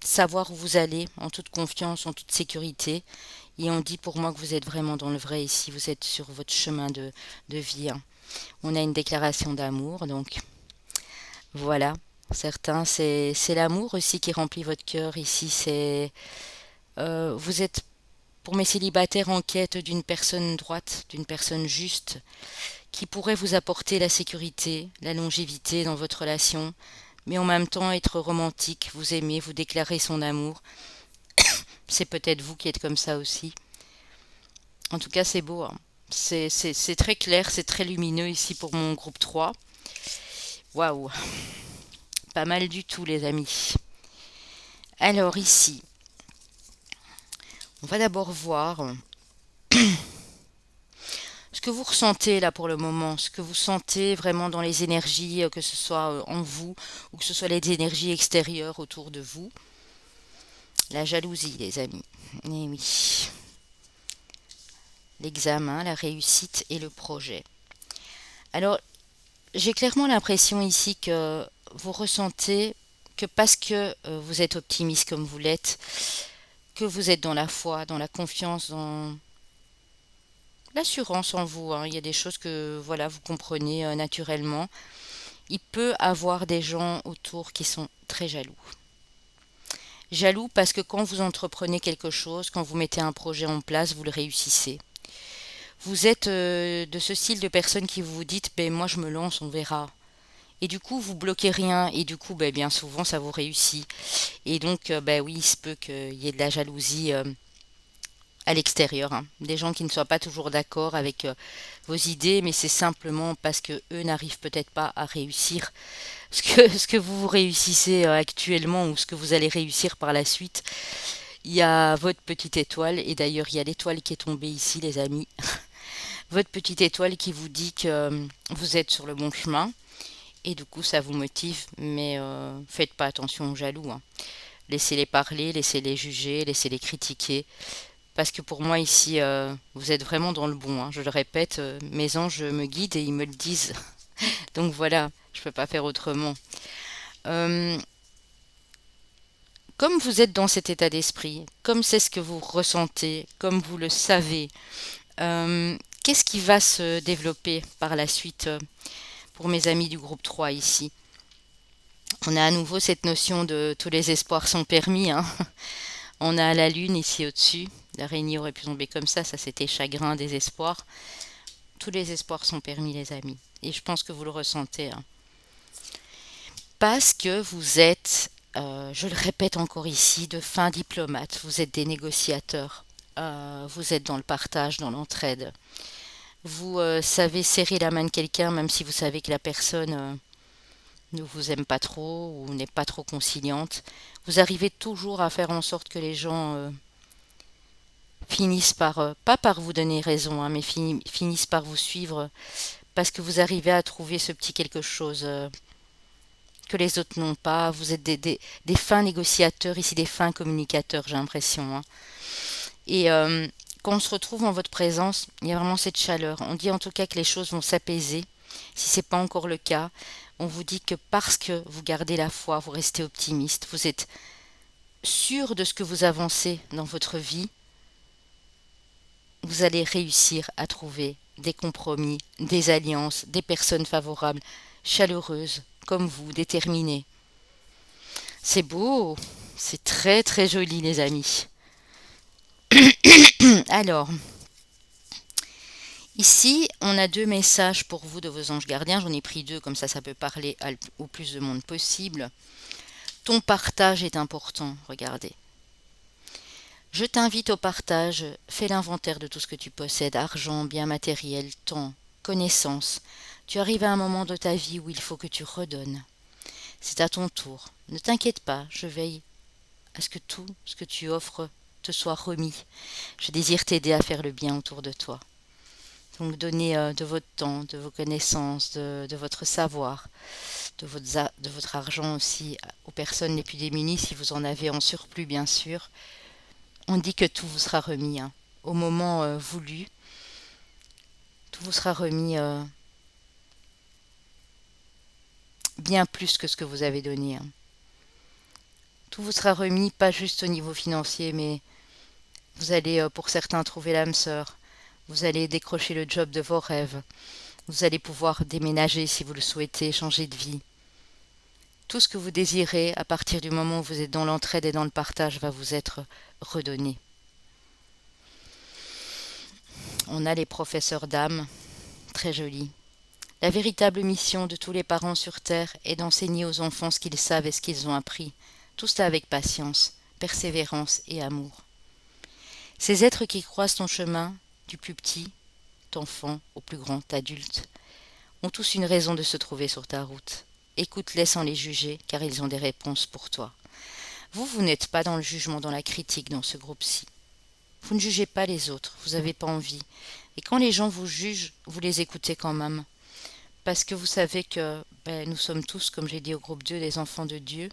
savoir où vous allez, en toute confiance, en toute sécurité. Et on dit pour moi que vous êtes vraiment dans le vrai ici, vous êtes sur votre chemin de vie, hein. On a une déclaration d'amour, donc voilà. Certains, c'est l'amour aussi qui remplit votre cœur ici. Vous êtes pour mes célibataires en quête d'une personne droite, d'une personne juste, qui pourrait vous apporter la sécurité, la longévité dans votre relation, mais en même temps être romantique, vous aimer, vous déclarer son amour. C'est peut-être vous qui êtes comme ça aussi. En tout cas, c'est beau, hein. C'est très clair, c'est très lumineux ici pour mon groupe 3. Waouh, pas mal du tout, les amis. Alors ici, on va d'abord voir ce que vous ressentez là pour le moment, ce que vous sentez vraiment dans les énergies, que ce soit en vous ou que ce soit les énergies extérieures autour de vous. La jalousie, les amis. Eh oui. L'examen, la réussite et le projet. Alors, j'ai clairement l'impression ici que vous ressentez que parce que vous êtes optimiste comme vous l'êtes, que vous êtes dans la foi, dans la confiance, dans l'assurance en vous, hein. Il y a des choses que voilà, vous comprenez naturellement. Il peut avoir des gens autour qui sont très jaloux. Jaloux parce que quand vous entreprenez quelque chose, quand vous mettez un projet en place, vous le réussissez. Vous êtes de ce style de personne qui vous dites, ben moi je me lance, on verra. Et du coup, vous bloquez rien. Et du coup, bien souvent, ça vous réussit. Et donc, oui, il se peut qu'il y ait de la jalousie à l'extérieur, hein. Des gens qui ne soient pas toujours d'accord avec vos idées, mais c'est simplement parce que eux n'arrivent peut-être pas à réussir ce que vous réussissez actuellement ou ce que vous allez réussir par la suite. Il y a votre petite étoile, et d'ailleurs il y a l'étoile qui est tombée ici, les amis. Votre petite étoile qui vous dit que vous êtes sur le bon chemin, et du coup ça vous motive, mais faites pas attention aux jaloux, hein. Laissez-les parler, laissez-les juger, laissez-les critiquer. Parce que pour moi ici, vous êtes vraiment dans le bon, hein. Je le répète, mes anges me guident et ils me le disent. Donc voilà, je peux pas faire autrement. Euh, Comme vous êtes dans cet état d'esprit, comme c'est ce que vous ressentez, comme vous le savez, qu'est-ce qui va se développer par la suite pour mes amis du groupe 3 ici? On a à nouveau cette notion de tous les espoirs sont permis, hein. On a la lune ici au-dessus. L'araignée aurait pu tomber comme ça c'était chagrin, désespoir. Tous les espoirs sont permis, les amis. Et je pense que vous le ressentez, hein. Parce que vous êtes, je le répète encore ici, de fins diplomates. Vous êtes des négociateurs. Vous êtes dans le partage, dans l'entraide. Vous savez serrer la main de quelqu'un même si vous savez que la personne ne vous aime pas trop ou n'est pas trop conciliante. Vous arrivez toujours à faire en sorte que les gens finissent par, pas par vous donner raison, hein, mais finissent par vous suivre parce que vous arrivez à trouver ce petit quelque chose que les autres n'ont pas. Vous êtes des fins négociateurs, ici des fins communicateurs, j'ai l'impression, hein. Et quand on se retrouve en votre présence, il y a vraiment cette chaleur. On dit en tout cas que les choses vont s'apaiser. Si ce n'est pas encore le cas, on vous dit que parce que vous gardez la foi, vous restez optimiste, vous êtes sûr de ce que vous avancez dans votre vie, vous allez réussir à trouver des compromis, des alliances, des personnes favorables, chaleureuses, comme vous, déterminées. C'est beau, c'est très très joli les amis. Alors, ici, on a deux messages pour vous de vos anges gardiens. J'en ai pris deux, comme ça peut parler au plus de monde possible. Ton partage est important, regardez. Je t'invite au partage, fais l'inventaire de tout ce que tu possèdes, argent, biens matériels, temps, connaissances. Tu arrives à un moment de ta vie où il faut que tu redonnes. C'est à ton tour. Ne t'inquiète pas, je veille à ce que tout ce que tu offres te soit remis. Je désire t'aider à faire le bien autour de toi. Donc donnez de votre temps, de vos connaissances, de votre savoir, de votre argent aussi aux personnes les plus démunies, si vous en avez en surplus bien sûr. On dit que tout vous sera remis, hein. Au moment voulu, tout vous sera remis bien plus que ce que vous avez donné, hein. Tout vous sera remis pas juste au niveau financier, mais vous allez pour certains trouver l'âme sœur, vous allez décrocher le job de vos rêves, vous allez pouvoir déménager si vous le souhaitez, changer de vie. Tout ce que vous désirez, à partir du moment où vous êtes dans l'entraide et dans le partage, va vous être redonné. On a les professeurs d'âme, très jolis. La véritable mission de tous les parents sur Terre est d'enseigner aux enfants ce qu'ils savent et ce qu'ils ont appris, tout cela avec patience, persévérance et amour. Ces êtres qui croisent ton chemin, du plus petit enfant au plus grand adulte, ont tous une raison de se trouver sur ta route. Écoute-les sans les juger, car ils ont des réponses pour toi. Vous n'êtes pas dans le jugement, dans la critique dans ce groupe-ci. Vous ne jugez pas les autres, vous n'avez pas envie. Et quand les gens vous jugent, vous les écoutez quand même. Parce que vous savez que nous sommes tous, comme j'ai dit au groupe 2, des enfants de Dieu,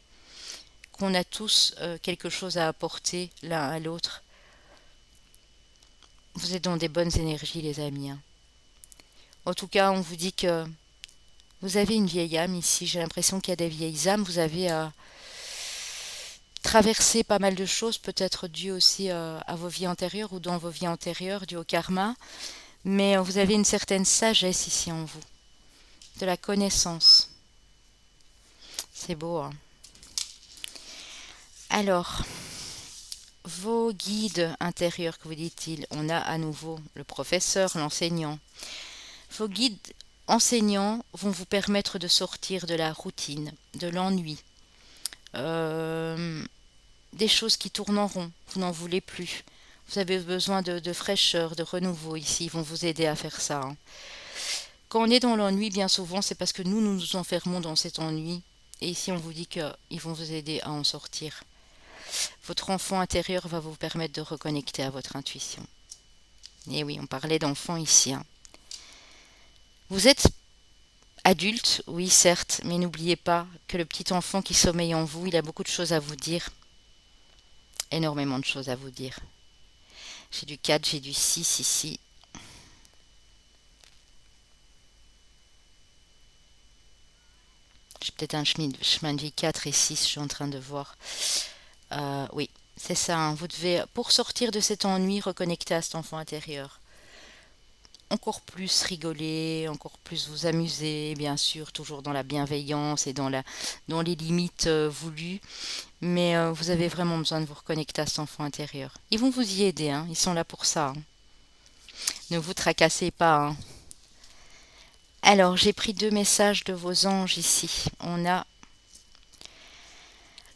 qu'on a tous quelque chose à apporter l'un à l'autre. Vous êtes dans des bonnes énergies, les amis, hein. En tout cas, on vous dit que vous avez une vieille âme ici. J'ai l'impression qu'il y a des vieilles âmes. Vous avez traversé pas mal de choses, peut-être dû aussi à vos vies antérieures ou dans vos vies antérieures, dû au karma. Mais vous avez une certaine sagesse ici en vous, de la connaissance. C'est beau, hein. Alors, vos guides intérieurs, que vous dit-il? On a à nouveau le professeur, l'enseignant. Vos guides enseignants vont vous permettre de sortir de la routine, de l'ennui, euh, des choses qui tournent en rond. Vous n'en voulez plus. Vous avez besoin de fraîcheur, de renouveau ici. Ils vont vous aider à faire ça, hein. Quand on est dans l'ennui, bien souvent, c'est parce que nous nous enfermons dans cet ennui. Et ici, on vous dit qu'ils vont vous aider à en sortir. Votre enfant intérieur va vous permettre de reconnecter à votre intuition. Et oui, on parlait d'enfant ici, hein. Vous êtes adulte, oui, certes, mais n'oubliez pas que le petit enfant qui sommeille en vous, il a beaucoup de choses à vous dire. Énormément de choses à vous dire. J'ai du 4, j'ai du 6 ici. J'ai peut-être un chemin de vie 4 et 6, je suis en train de voir. Oui, c'est ça, hein. Vous devez, pour sortir de cet ennui, reconnecter à cet enfant intérieur. Encore plus rigoler, encore plus vous amuser, bien sûr, toujours dans la bienveillance et dans les limites voulues. Mais vous avez vraiment besoin de vous reconnecter à cet enfant intérieur. Ils vont vous y aider, hein. Ils sont là pour ça, hein. Ne vous tracassez pas, hein. Alors, j'ai pris 2 messages de vos anges ici. On a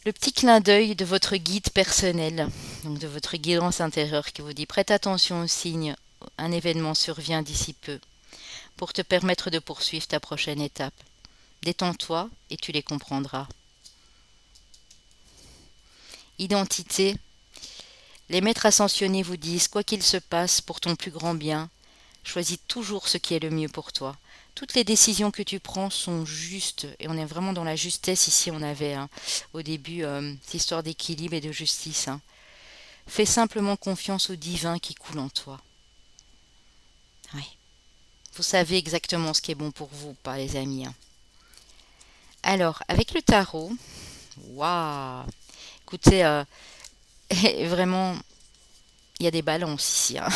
le petit clin d'œil de votre guide personnel, donc de votre guidance intérieure qui vous dit prête attention aux signes, un événement survient d'ici peu pour te permettre de poursuivre ta prochaine étape. Détends-toi et tu les comprendras. Identité. Les maîtres ascensionnés vous disent quoi qu'il se passe pour ton plus grand bien, choisis toujours ce qui est le mieux pour toi. Toutes les décisions que tu prends sont justes et on est vraiment dans la justesse ici. On avait au début cette histoire d'équilibre et de justice, hein. Fais simplement confiance au divin qui coule en toi. Oui. Vous savez exactement ce qui est bon pour vous, pas les amis, hein. Alors, avec le tarot, waouh, écoutez, vraiment, il y a des balances ici, hein.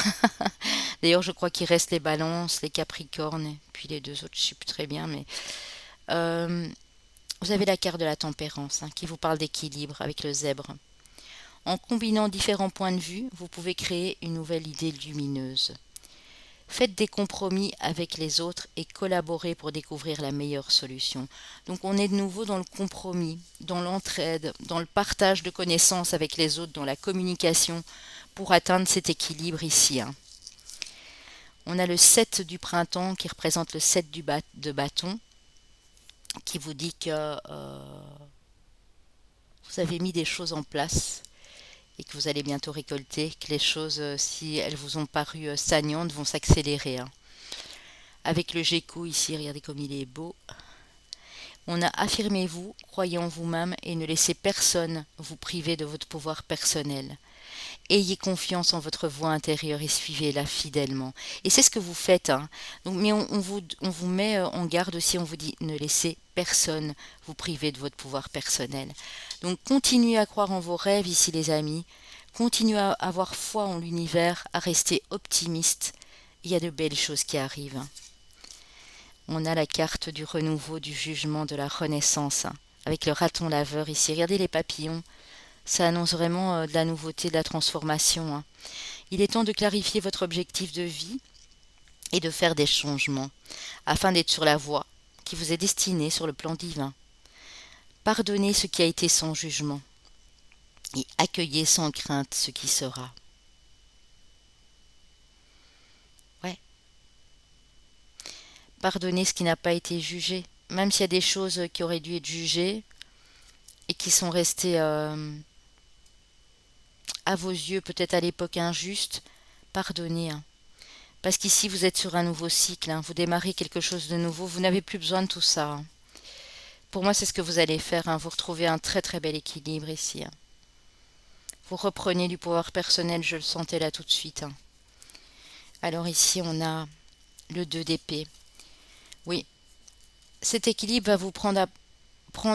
D'ailleurs, je crois qu'il reste les balances, les capricornes, puis les deux autres, je ne sais plus très bien, mais euh, vous avez la carte de la tempérance, hein, qui vous parle d'équilibre avec le zèbre. En combinant différents points de vue, vous pouvez créer une nouvelle idée lumineuse. Faites des compromis avec les autres et collaborez pour découvrir la meilleure solution. Donc on est de nouveau dans le compromis, dans l'entraide, dans le partage de connaissances avec les autres, dans la communication pour atteindre cet équilibre ici, hein. On a le 7 du printemps qui représente le 7 de bâton, qui vous dit que vous avez mis des choses en place et que vous allez bientôt récolter, que les choses, si elles vous ont paru stagnantes, vont s'accélérer, hein. Avec le Géco ici, regardez comme il est beau. On a affirmez-vous, croyez en vous-même et ne laissez personne vous priver de votre pouvoir personnel. Ayez confiance en votre voix intérieure et suivez-la fidèlement. Et c'est ce que vous faites, hein. Donc, mais on vous met en garde aussi, on vous dit ne laissez personne vous priver de votre pouvoir personnel. Donc continuez à croire en vos rêves ici les amis, continuez à avoir foi en l'univers, à rester optimiste. Il y a de belles choses qui arrivent, hein. On a la carte du renouveau, du jugement, de la renaissance, hein, avec le raton laveur ici. Regardez les papillons. Ça annonce vraiment de la nouveauté, de la transformation, hein. Il est temps de clarifier votre objectif de vie et de faire des changements afin d'être sur la voie qui vous est destinée sur le plan divin. Pardonnez ce qui a été sans jugement et accueillez sans crainte ce qui sera. Ouais. Pardonnez ce qui n'a pas été jugé, même s'il y a des choses qui auraient dû être jugées et qui sont restées à vos yeux peut-être à l'époque injustes. Pardonnez, hein. Parce qu'ici, vous êtes sur un nouveau cycle, hein. Vous démarrez quelque chose de nouveau. Vous n'avez plus besoin de tout ça, hein. Pour moi, c'est ce que vous allez faire, hein. Vous retrouvez un très très bel équilibre ici, hein. Vous reprenez du pouvoir personnel, je le sentais là tout de suite, hein. Alors ici, on a le 2 d'épée. Oui, cet équilibre va vous prendre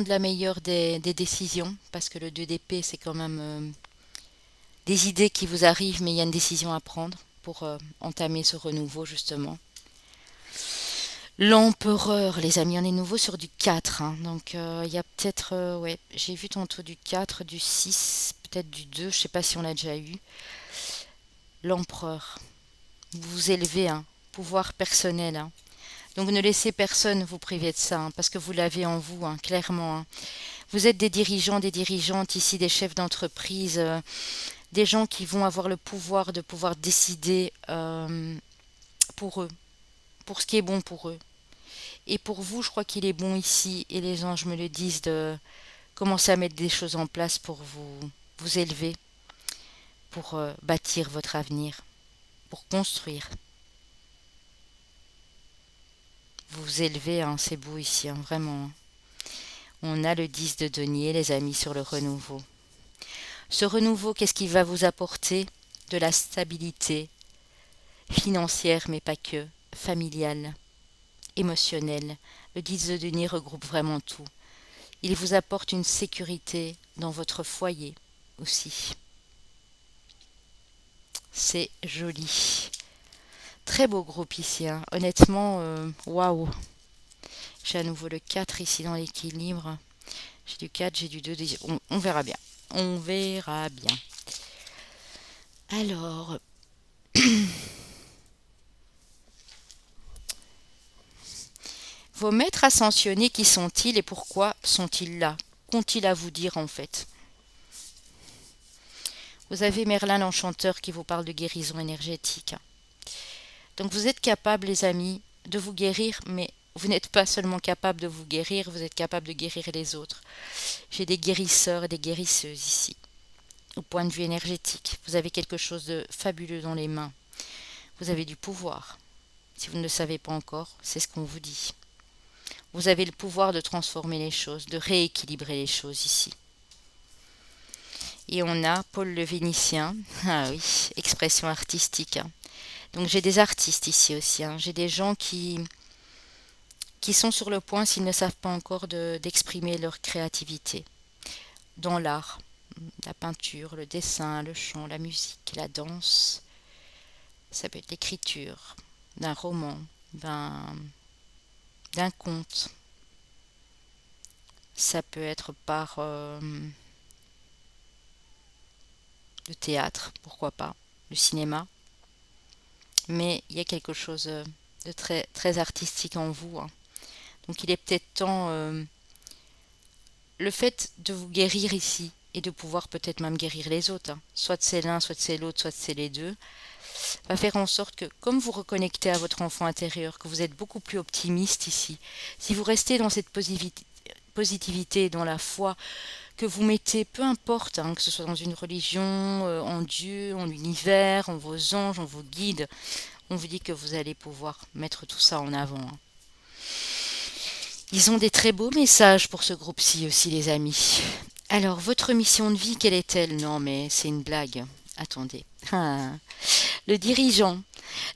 la meilleure des décisions, parce que le 2 d'épée, c'est quand même des idées qui vous arrivent, mais il y a une décision à prendre pour entamer ce renouveau, justement. L'empereur, les amis, on est nouveau sur du 4, hein. Donc il y a peut-être, ouais, j'ai vu tantôt du 4, du 6, peut-être du 2, je sais pas si on l'a déjà eu. L'empereur, vous vous élevez, hein, pouvoir personnel, hein. Donc ne laissez personne vous priver de ça, hein, parce que vous l'avez en vous, hein, clairement, hein. Vous êtes des dirigeants, des dirigeantes ici, des chefs d'entreprise, des gens qui vont avoir le pouvoir de pouvoir décider pour eux, pour ce qui est bon pour eux. Et pour vous, je crois qu'il est bon ici, et les anges me le disent, de commencer à mettre des choses en place pour vous élever, pour bâtir votre avenir, pour construire. Vous vous élevez, hein, c'est beau ici, hein, vraiment, hein. On a le 10 de denier, les amis, sur le renouveau. Ce renouveau, qu'est-ce qu'il va vous apporter? De la stabilité financière, mais pas que, familiale, émotionnelle. Le 10 de denier regroupe vraiment tout. Il vous apporte une sécurité dans votre foyer aussi. C'est joli. Très beau groupe ici, hein. Honnêtement, waouh. J'ai à nouveau le 4 ici dans l'équilibre. J'ai du 4, j'ai du 2. On verra bien. On verra bien. Alors, vos maîtres ascensionnés, qui sont-ils et pourquoi sont-ils là? Qu'ont-ils à vous dire en fait? Vous avez Merlin l'enchanteur qui vous parle de guérison énergétique. Donc vous êtes capable, les amis, de vous guérir, mais vous n'êtes pas seulement capable de vous guérir, vous êtes capable de guérir les autres. J'ai des guérisseurs et des guérisseuses ici. Au point de vue énergétique, vous avez quelque chose de fabuleux dans les mains. Vous avez du pouvoir. Si vous ne le savez pas encore, c'est ce qu'on vous dit. Vous avez le pouvoir de transformer les choses, de rééquilibrer les choses ici. Et on a Paul le Vénitien. Ah oui, expression artistique, hein. Donc j'ai des artistes ici aussi, hein. J'ai des gens qui sont sur le point, s'ils ne savent pas encore, d'exprimer leur créativité dans l'art, la peinture, le dessin, le chant, la musique, la danse. Ça peut être l'écriture d'un roman, d'un conte. Ça peut être par le théâtre, pourquoi pas, le cinéma. Mais il y a quelque chose de très, très artistique en vous, hein. Donc il est peut-être temps, le fait de vous guérir ici et de pouvoir peut-être même guérir les autres, hein. Soit c'est l'un, soit c'est l'autre, soit c'est les deux, va faire en sorte que, comme vous reconnectez à votre enfant intérieur, que vous êtes beaucoup plus optimiste ici, si vous restez dans cette positivité, dans la foi que vous mettez, peu importe, hein, que ce soit dans une religion, en Dieu, en l'univers, en vos anges, en vos guides, on vous dit que vous allez pouvoir mettre tout ça en avant, hein. Ils ont des très beaux messages pour ce groupe-ci aussi, les amis. Alors, votre mission de vie, quelle est-elle? Non, mais c'est une blague. Attendez. Ah, le dirigeant.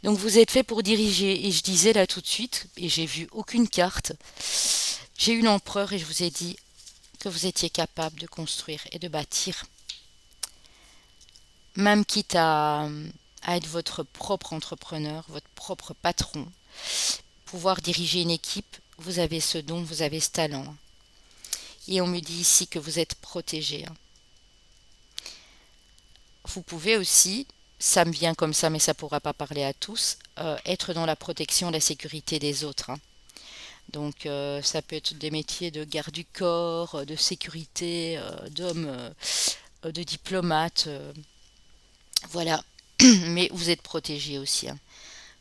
Donc, vous êtes fait pour diriger. Et je disais là tout de suite, et j'ai vu aucune carte, j'ai eu l'empereur et je vous ai dit que vous étiez capable de construire et de bâtir. Même quitte à être votre propre entrepreneur, votre propre patron, pouvoir diriger une équipe, vous avez ce don, vous avez ce talent. Et on me dit ici que vous êtes protégé, hein. Vous pouvez aussi, ça me vient comme ça, mais ça ne pourra pas parler à tous, être dans la protection, la sécurité des autres, hein. Donc ça peut être des métiers de garde du corps, de sécurité, d'homme, de diplomate, voilà. Mais vous êtes protégé aussi, hein.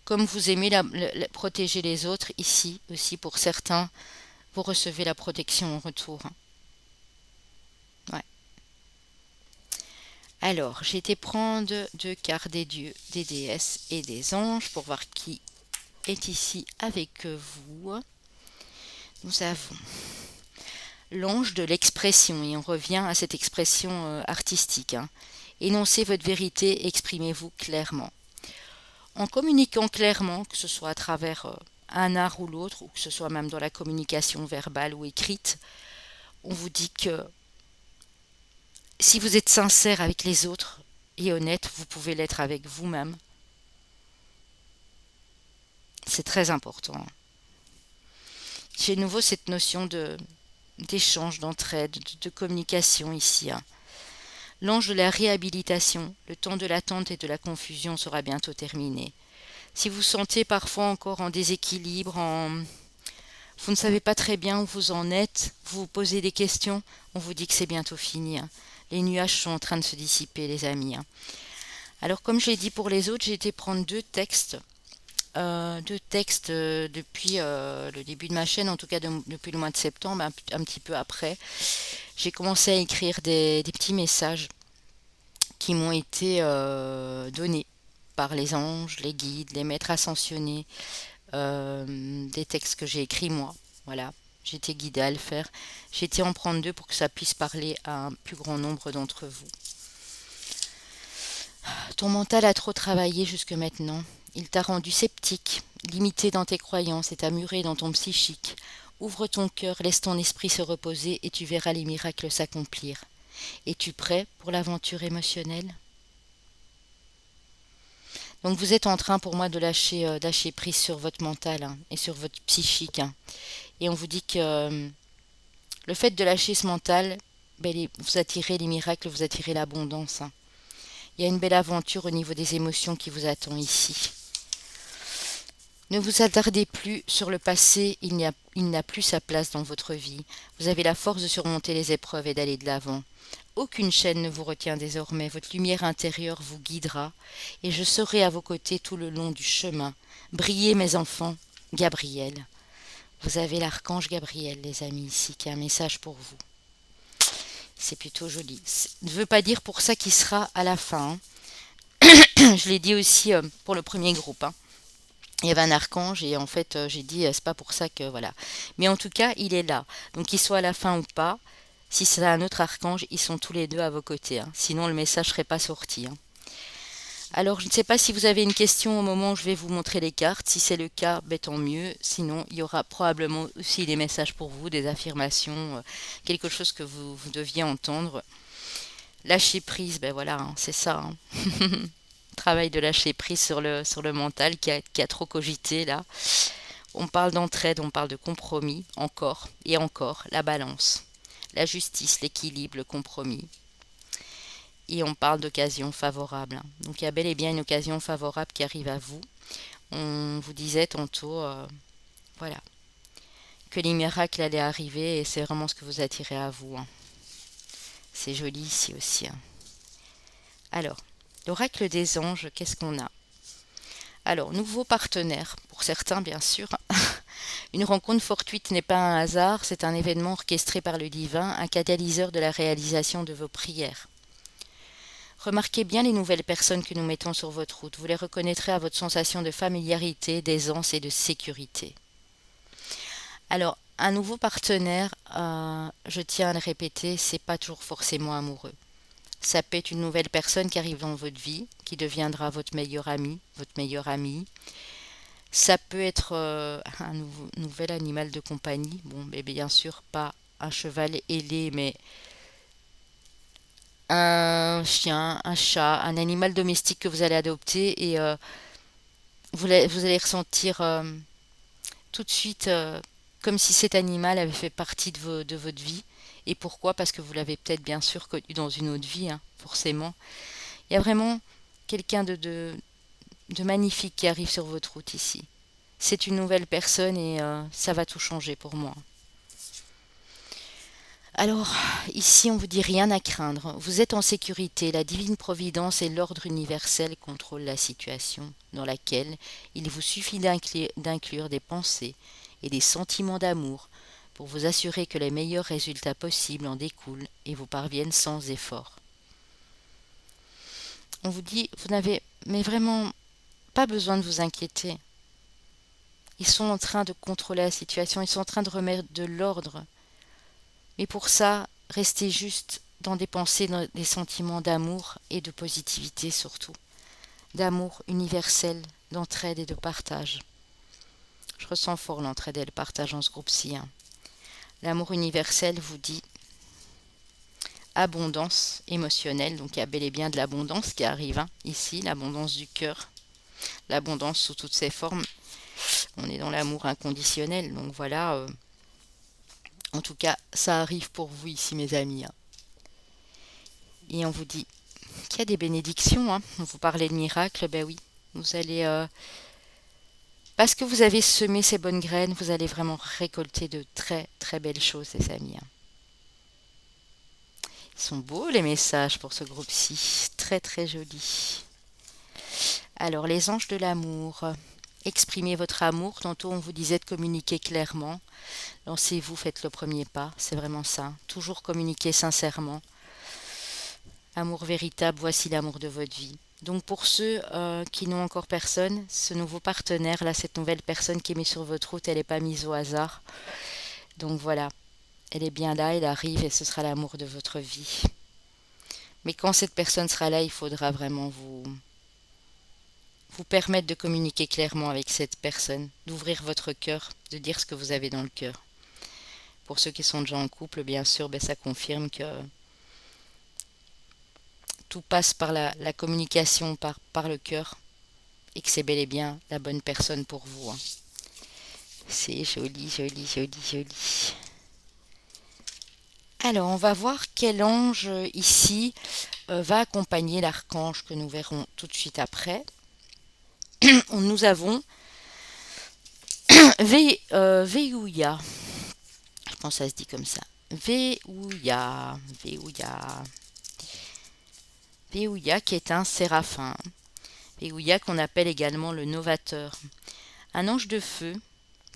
Comme vous aimez protéger les autres, ici aussi pour certains, vous recevez la protection en retour, hein. Ouais. Alors, j'ai été prendre deux cartes des dieux, des déesses et des anges pour voir qui est ici avec vous. Nous avons l'ange de l'expression, et on revient à cette expression artistique, hein. Énoncez votre vérité, exprimez-vous clairement. En communiquant clairement, que ce soit à travers un art ou l'autre, ou que ce soit même dans la communication verbale ou écrite, on vous dit que si vous êtes sincère avec les autres et honnête, vous pouvez l'être avec vous-même. C'est très important. J'ai de nouveau cette notion d'échange, d'entraide, de communication ici, hein. L'ange de la réhabilitation, le temps de l'attente et de la confusion sera bientôt terminé. Si vous sentez parfois encore en déséquilibre, vous ne savez pas très bien où vous en êtes, vous vous posez des questions, on vous dit que c'est bientôt fini, hein. Les nuages sont en train de se dissiper, les amis, hein. Alors, comme je l'ai dit pour les autres, j'ai été prendre depuis le début de ma chaîne, en tout cas depuis le mois de septembre, un petit peu après. J'ai commencé à écrire des petits messages qui m'ont été donnés par les anges, les guides, les maîtres ascensionnés, des textes que j'ai écrits moi. Voilà, j'ai été guidée à le faire. J'ai été en prendre deux pour que ça puisse parler à un plus grand nombre d'entre vous. Ton mental a trop travaillé jusque maintenant. Il t'a rendu sceptique, limité dans tes croyances et t'a muré dans ton psychique. Ouvre ton cœur, laisse ton esprit se reposer et tu verras les miracles s'accomplir. Es-tu prêt pour l'aventure émotionnelle? Donc vous êtes en train pour moi de lâcher prise sur votre mental, hein, et sur votre psychique, hein. Et on vous dit que le fait de lâcher ce mental, ben, vous attirez les miracles, vous attirez l'abondance, hein. Il y a une belle aventure au niveau des émotions qui vous attend ici. Ne vous attardez plus sur le passé, il n'a plus sa place dans votre vie. Vous avez la force de surmonter les épreuves et d'aller de l'avant. Aucune chaîne ne vous retient désormais, votre lumière intérieure vous guidera, et je serai à vos côtés tout le long du chemin. Brillez mes enfants, Gabriel. Vous avez l'archange Gabriel, les amis, ici, qui a un message pour vous. C'est plutôt joli. Ça ne veut pas dire pour ça qu'il sera à la fin, hein. Je l'ai dit aussi pour le premier groupe, hein. Il y avait un archange et en fait j'ai dit c'est pas pour ça que voilà. Mais en tout cas il est là. Donc qu'il soit à la fin ou pas, si c'est un autre archange, ils sont tous les deux à vos côtés, hein. Sinon le message serait pas sorti, hein. Alors je ne sais pas si vous avez une question au moment où je vais vous montrer les cartes. Si c'est le cas, ben, tant mieux. Sinon il y aura probablement aussi des messages pour vous, des affirmations, quelque chose que vous deviez entendre. Lâcher prise, ben voilà, hein, c'est ça, hein. Travail de lâcher prise sur le mental qui a trop cogité là. On parle d'entraide, on parle de compromis, encore et encore, la balance, la justice, l'équilibre, le compromis. Et on parle d'occasion favorable, hein. Donc il y a bel et bien une occasion favorable qui arrive à vous. On vous disait tantôt, voilà, que les miracles allaient arriver et c'est vraiment ce que vous attirez à vous, hein. C'est joli ici aussi, hein. Alors, l'oracle des anges, qu'est-ce qu'on a? Alors, nouveau partenaire, pour certains bien sûr. Une rencontre fortuite n'est pas un hasard, c'est un événement orchestré par le divin, un catalyseur de la réalisation de vos prières. Remarquez bien les nouvelles personnes que nous mettons sur votre route. Vous les reconnaîtrez à votre sensation de familiarité, d'aisance et de sécurité. Alors, un nouveau partenaire, je tiens à le répéter, c'est pas toujours forcément amoureux. Ça peut être une nouvelle personne qui arrive dans votre vie, qui deviendra votre meilleur ami, votre meilleure amie. Ça peut être un nouvel animal de compagnie. Bon, mais bien sûr, pas un cheval ailé, mais un chien, un chat, un animal domestique que vous allez adopter et vous allez ressentir tout de suite comme si cet animal avait fait partie de votre vie. Et pourquoi? Parce que vous l'avez peut-être bien sûr connu dans une autre vie, hein, forcément. Il y a vraiment quelqu'un de magnifique qui arrive sur votre route ici. C'est une nouvelle personne et ça va tout changer pour moi. Alors, ici, on vous dit rien à craindre. Vous êtes en sécurité. La divine providence et l'ordre universel contrôlent la situation dans laquelle il vous suffit d'inclure des pensées et des sentiments d'amour pour vous assurer que les meilleurs résultats possibles en découlent et vous parviennent sans effort. On vous dit, vous n'avez mais vraiment pas besoin de vous inquiéter. Ils sont en train de contrôler la situation, ils sont en train de remettre de l'ordre. Mais pour ça, restez juste dans des pensées, dans des sentiments d'amour et de positivité surtout. D'amour universel, d'entraide et de partage. Je ressens fort l'entraide et le partage en ce groupe-ci, hein. L'amour universel vous dit abondance émotionnelle, donc il y a bel et bien de l'abondance qui arrive, hein, ici, l'abondance du cœur, l'abondance sous toutes ses formes. On est dans l'amour inconditionnel, donc voilà. En tout cas, ça arrive pour vous ici, mes amis, hein. Et on vous dit qu'il y a des bénédictions, hein. On vous parlait de miracles, ben oui. Vous allez Parce que vous avez semé ces bonnes graines, vous allez vraiment récolter de très très belles choses, les amis, hein. Ils sont beaux les messages pour ce groupe-ci, très très jolis. Alors, les anges de l'amour. Exprimez votre amour. Tantôt, on vous disait de communiquer clairement. Lancez-vous, faites le premier pas. C'est vraiment ça. Toujours communiquer sincèrement. Amour véritable, voici l'amour de votre vie. Donc pour ceux qui n'ont encore personne, ce nouveau partenaire, là, cette nouvelle personne qui est mise sur votre route, elle n'est pas mise au hasard. Donc voilà, elle est bien là, elle arrive et ce sera l'amour de votre vie. Mais quand cette personne sera là, il faudra vraiment vous permettre de communiquer clairement avec cette personne, d'ouvrir votre cœur, de dire ce que vous avez dans le cœur. Pour ceux qui sont déjà en couple, bien sûr, ça confirme que tout passe par la communication, par le cœur, et que c'est bel et bien la bonne personne pour vous, hein. C'est joli, joli, joli, joli. Alors, on va voir quel ange ici va accompagner l'archange que nous verrons tout de suite après. Nous avons Veouya. Je pense que ça se dit comme ça. Veouya, Veouya. Veouya qui est un séraphin. Veouya qu'on appelle également le novateur. Un ange de feu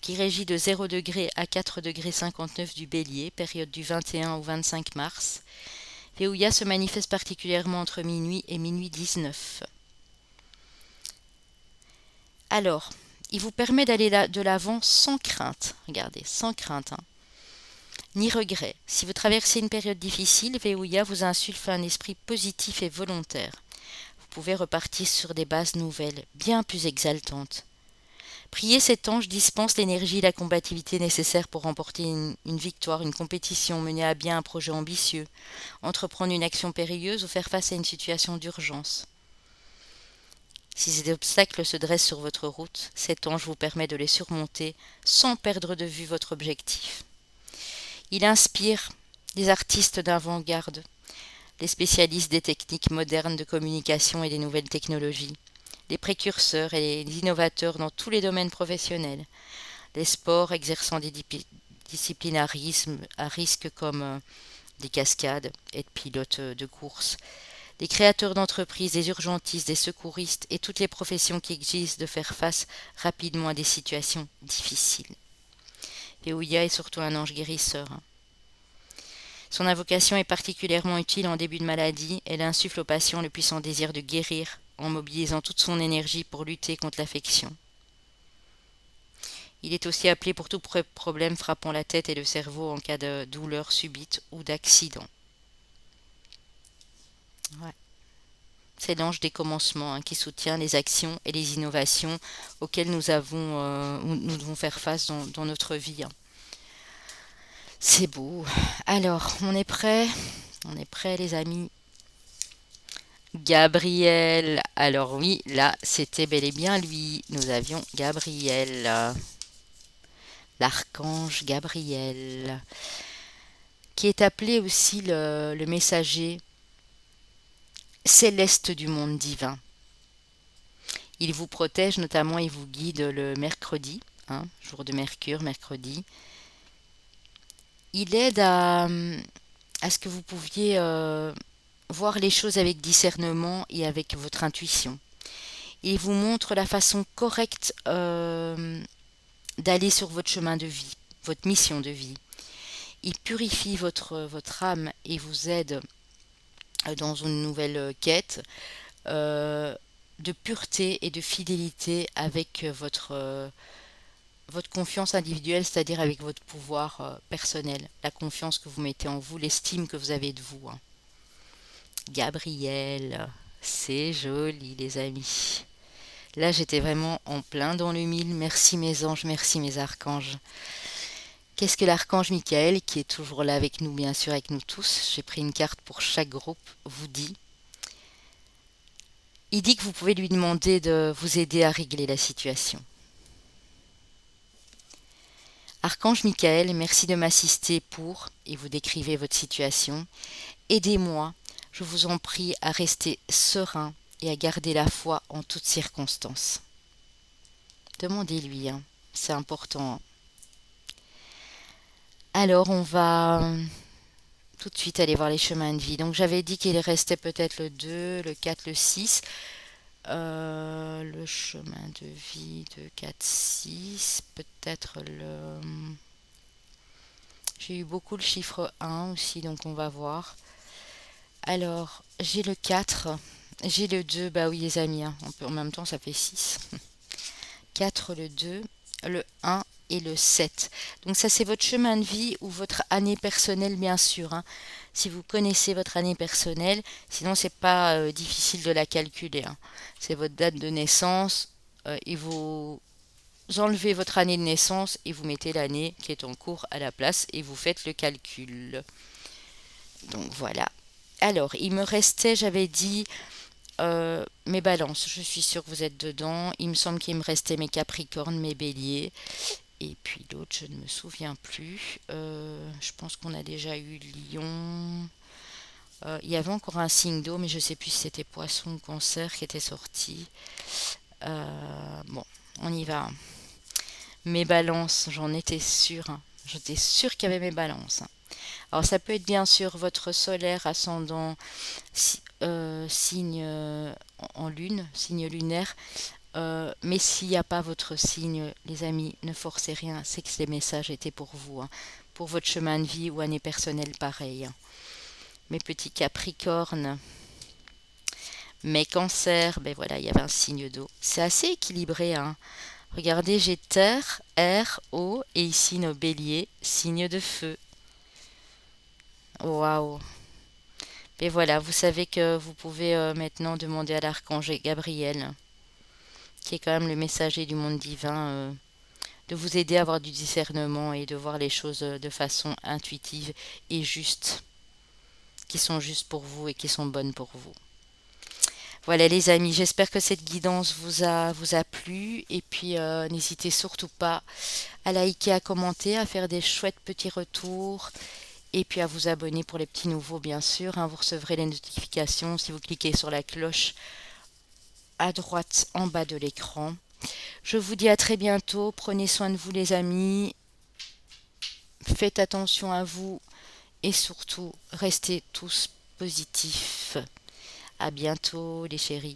qui régit de 0 degré à 4 degrés 59 du bélier, période du 21 au 25 mars. Veouya se manifeste particulièrement entre minuit et minuit 19. Alors, il vous permet d'aller de l'avant sans crainte. Regardez, sans crainte, hein, ni regret. Si vous traversez une période difficile, Veouya vous insuffle un esprit positif et volontaire. Vous pouvez repartir sur des bases nouvelles, bien plus exaltantes. Prier cet ange dispense l'énergie et la combativité nécessaires pour remporter une victoire, une compétition, mener à bien un projet ambitieux, entreprendre une action périlleuse ou faire face à une situation d'urgence. Si ces obstacles se dressent sur votre route, cet ange vous permet de les surmonter sans perdre de vue votre objectif. Il inspire les artistes d'avant-garde, les spécialistes des techniques modernes de communication et des nouvelles technologies, les précurseurs et les innovateurs dans tous les domaines professionnels, les sports exerçant des disciplines à risque comme des cascades et de pilotes de course, les créateurs d'entreprises, des urgentistes, des secouristes et toutes les professions qui exigent de faire face rapidement à des situations difficiles. Veouya est surtout un ange guérisseur. Son invocation est particulièrement utile en début de maladie. Elle insuffle au patient le puissant désir de guérir en mobilisant toute son énergie pour lutter contre l'affection. Il est aussi appelé pour tout problème frappant la tête et le cerveau en cas de douleur subite ou d'accident. Ouais. C'est l'ange des commencements, hein, qui soutient les actions et les innovations auxquelles nous devons faire face dans notre vie, hein. C'est beau. Alors, on est prêts? On est prêts, les amis? Gabriel. Alors oui, là, c'était bel et bien lui. Nous avions Gabriel, l'archange Gabriel, qui est appelé aussi le messager céleste du monde divin. Il vous protège, notamment, il vous guide le mercredi, hein, jour de Mercure, mercredi. Il aide à ce que vous pouviez voir les choses avec discernement et avec votre intuition. Il vous montre la façon correcte d'aller sur votre chemin de vie, votre mission de vie. Il purifie votre âme et vous aide dans une nouvelle quête de pureté et de fidélité avec votre confiance individuelle, c'est-à-dire avec votre pouvoir personnel, la confiance que vous mettez en vous, l'estime que vous avez de vous, hein. Gabriel, c'est joli, les amis. Là, j'étais vraiment en plein dans le mille. Merci mes anges, merci mes archanges. Qu'est-ce que l'archange Michael, qui est toujours là avec nous, bien sûr, avec nous tous, j'ai pris une carte pour chaque groupe, vous dit? Il dit que vous pouvez lui demander de vous aider à régler la situation. Archange Michael, merci de m'assister pour, et vous décrivez votre situation, aidez-moi, je vous en prie, à rester serein et à garder la foi en toutes circonstances. Demandez-lui, hein. C'est important, hein. Alors, on va tout de suite aller voir les chemins de vie. Donc, j'avais dit qu'il restait peut-être le 2, le 4, le 6. Le chemin de vie de 4, 6. Peut-être le... J'ai eu beaucoup le chiffre 1 aussi, donc on va voir. Alors, j'ai le 4, j'ai le 2, bah oui les amis, hein, en même temps ça fait 6. 4, le 2, le 1 et le 7. Donc ça c'est votre chemin de vie ou votre année personnelle bien sûr, hein. Si vous connaissez votre année personnelle, sinon c'est pas difficile de la calculer, hein. C'est votre date de naissance et vous enlevez votre année de naissance et vous mettez l'année qui est en cours à la place et vous faites le calcul. Donc voilà. Alors, il me restait, j'avais dit, mes balances. Je suis sûre que vous êtes dedans. Il me semble qu'il me restait mes capricornes, mes béliers. Et puis l'autre, je ne me souviens plus. Je pense qu'on a déjà eu lion. Il y avait encore un signe d'eau, mais je ne sais plus si c'était poisson ou cancer qui était sorti. Bon, on y va. Mes balances, j'en étais sûre, hein. J'étais sûre qu'il y avait mes balances, hein. Alors ça peut être bien sûr votre solaire, ascendant, signe en lune, signe lunaire. Mais s'il n'y a pas votre signe, les amis, ne forcez rien. C'est que ces messages étaient pour vous, hein, pour votre chemin de vie ou année personnelle pareil, hein. Mes petits capricornes, mes cancers, ben voilà, il y avait un signe d'eau. C'est assez équilibré, hein. Regardez, j'ai terre, air, eau et ici nos béliers, signe de feu. Waouh! Et voilà, vous savez que vous pouvez maintenant demander à l'archange Gabriel, qui est quand même le messager du monde divin, de vous aider à avoir du discernement et de voir les choses de façon intuitive et juste, qui sont justes pour vous et qui sont bonnes pour vous. Voilà les amis, j'espère que cette guidance vous a plu et puis n'hésitez surtout pas à liker, à commenter, à faire des chouettes petits retours et puis à vous abonner pour les petits nouveaux bien sûr, hein. Vous recevrez les notifications si vous cliquez sur la cloche à droite en bas de l'écran. Je vous dis à très bientôt, prenez soin de vous les amis, faites attention à vous et surtout restez tous positifs. À bientôt les chéris.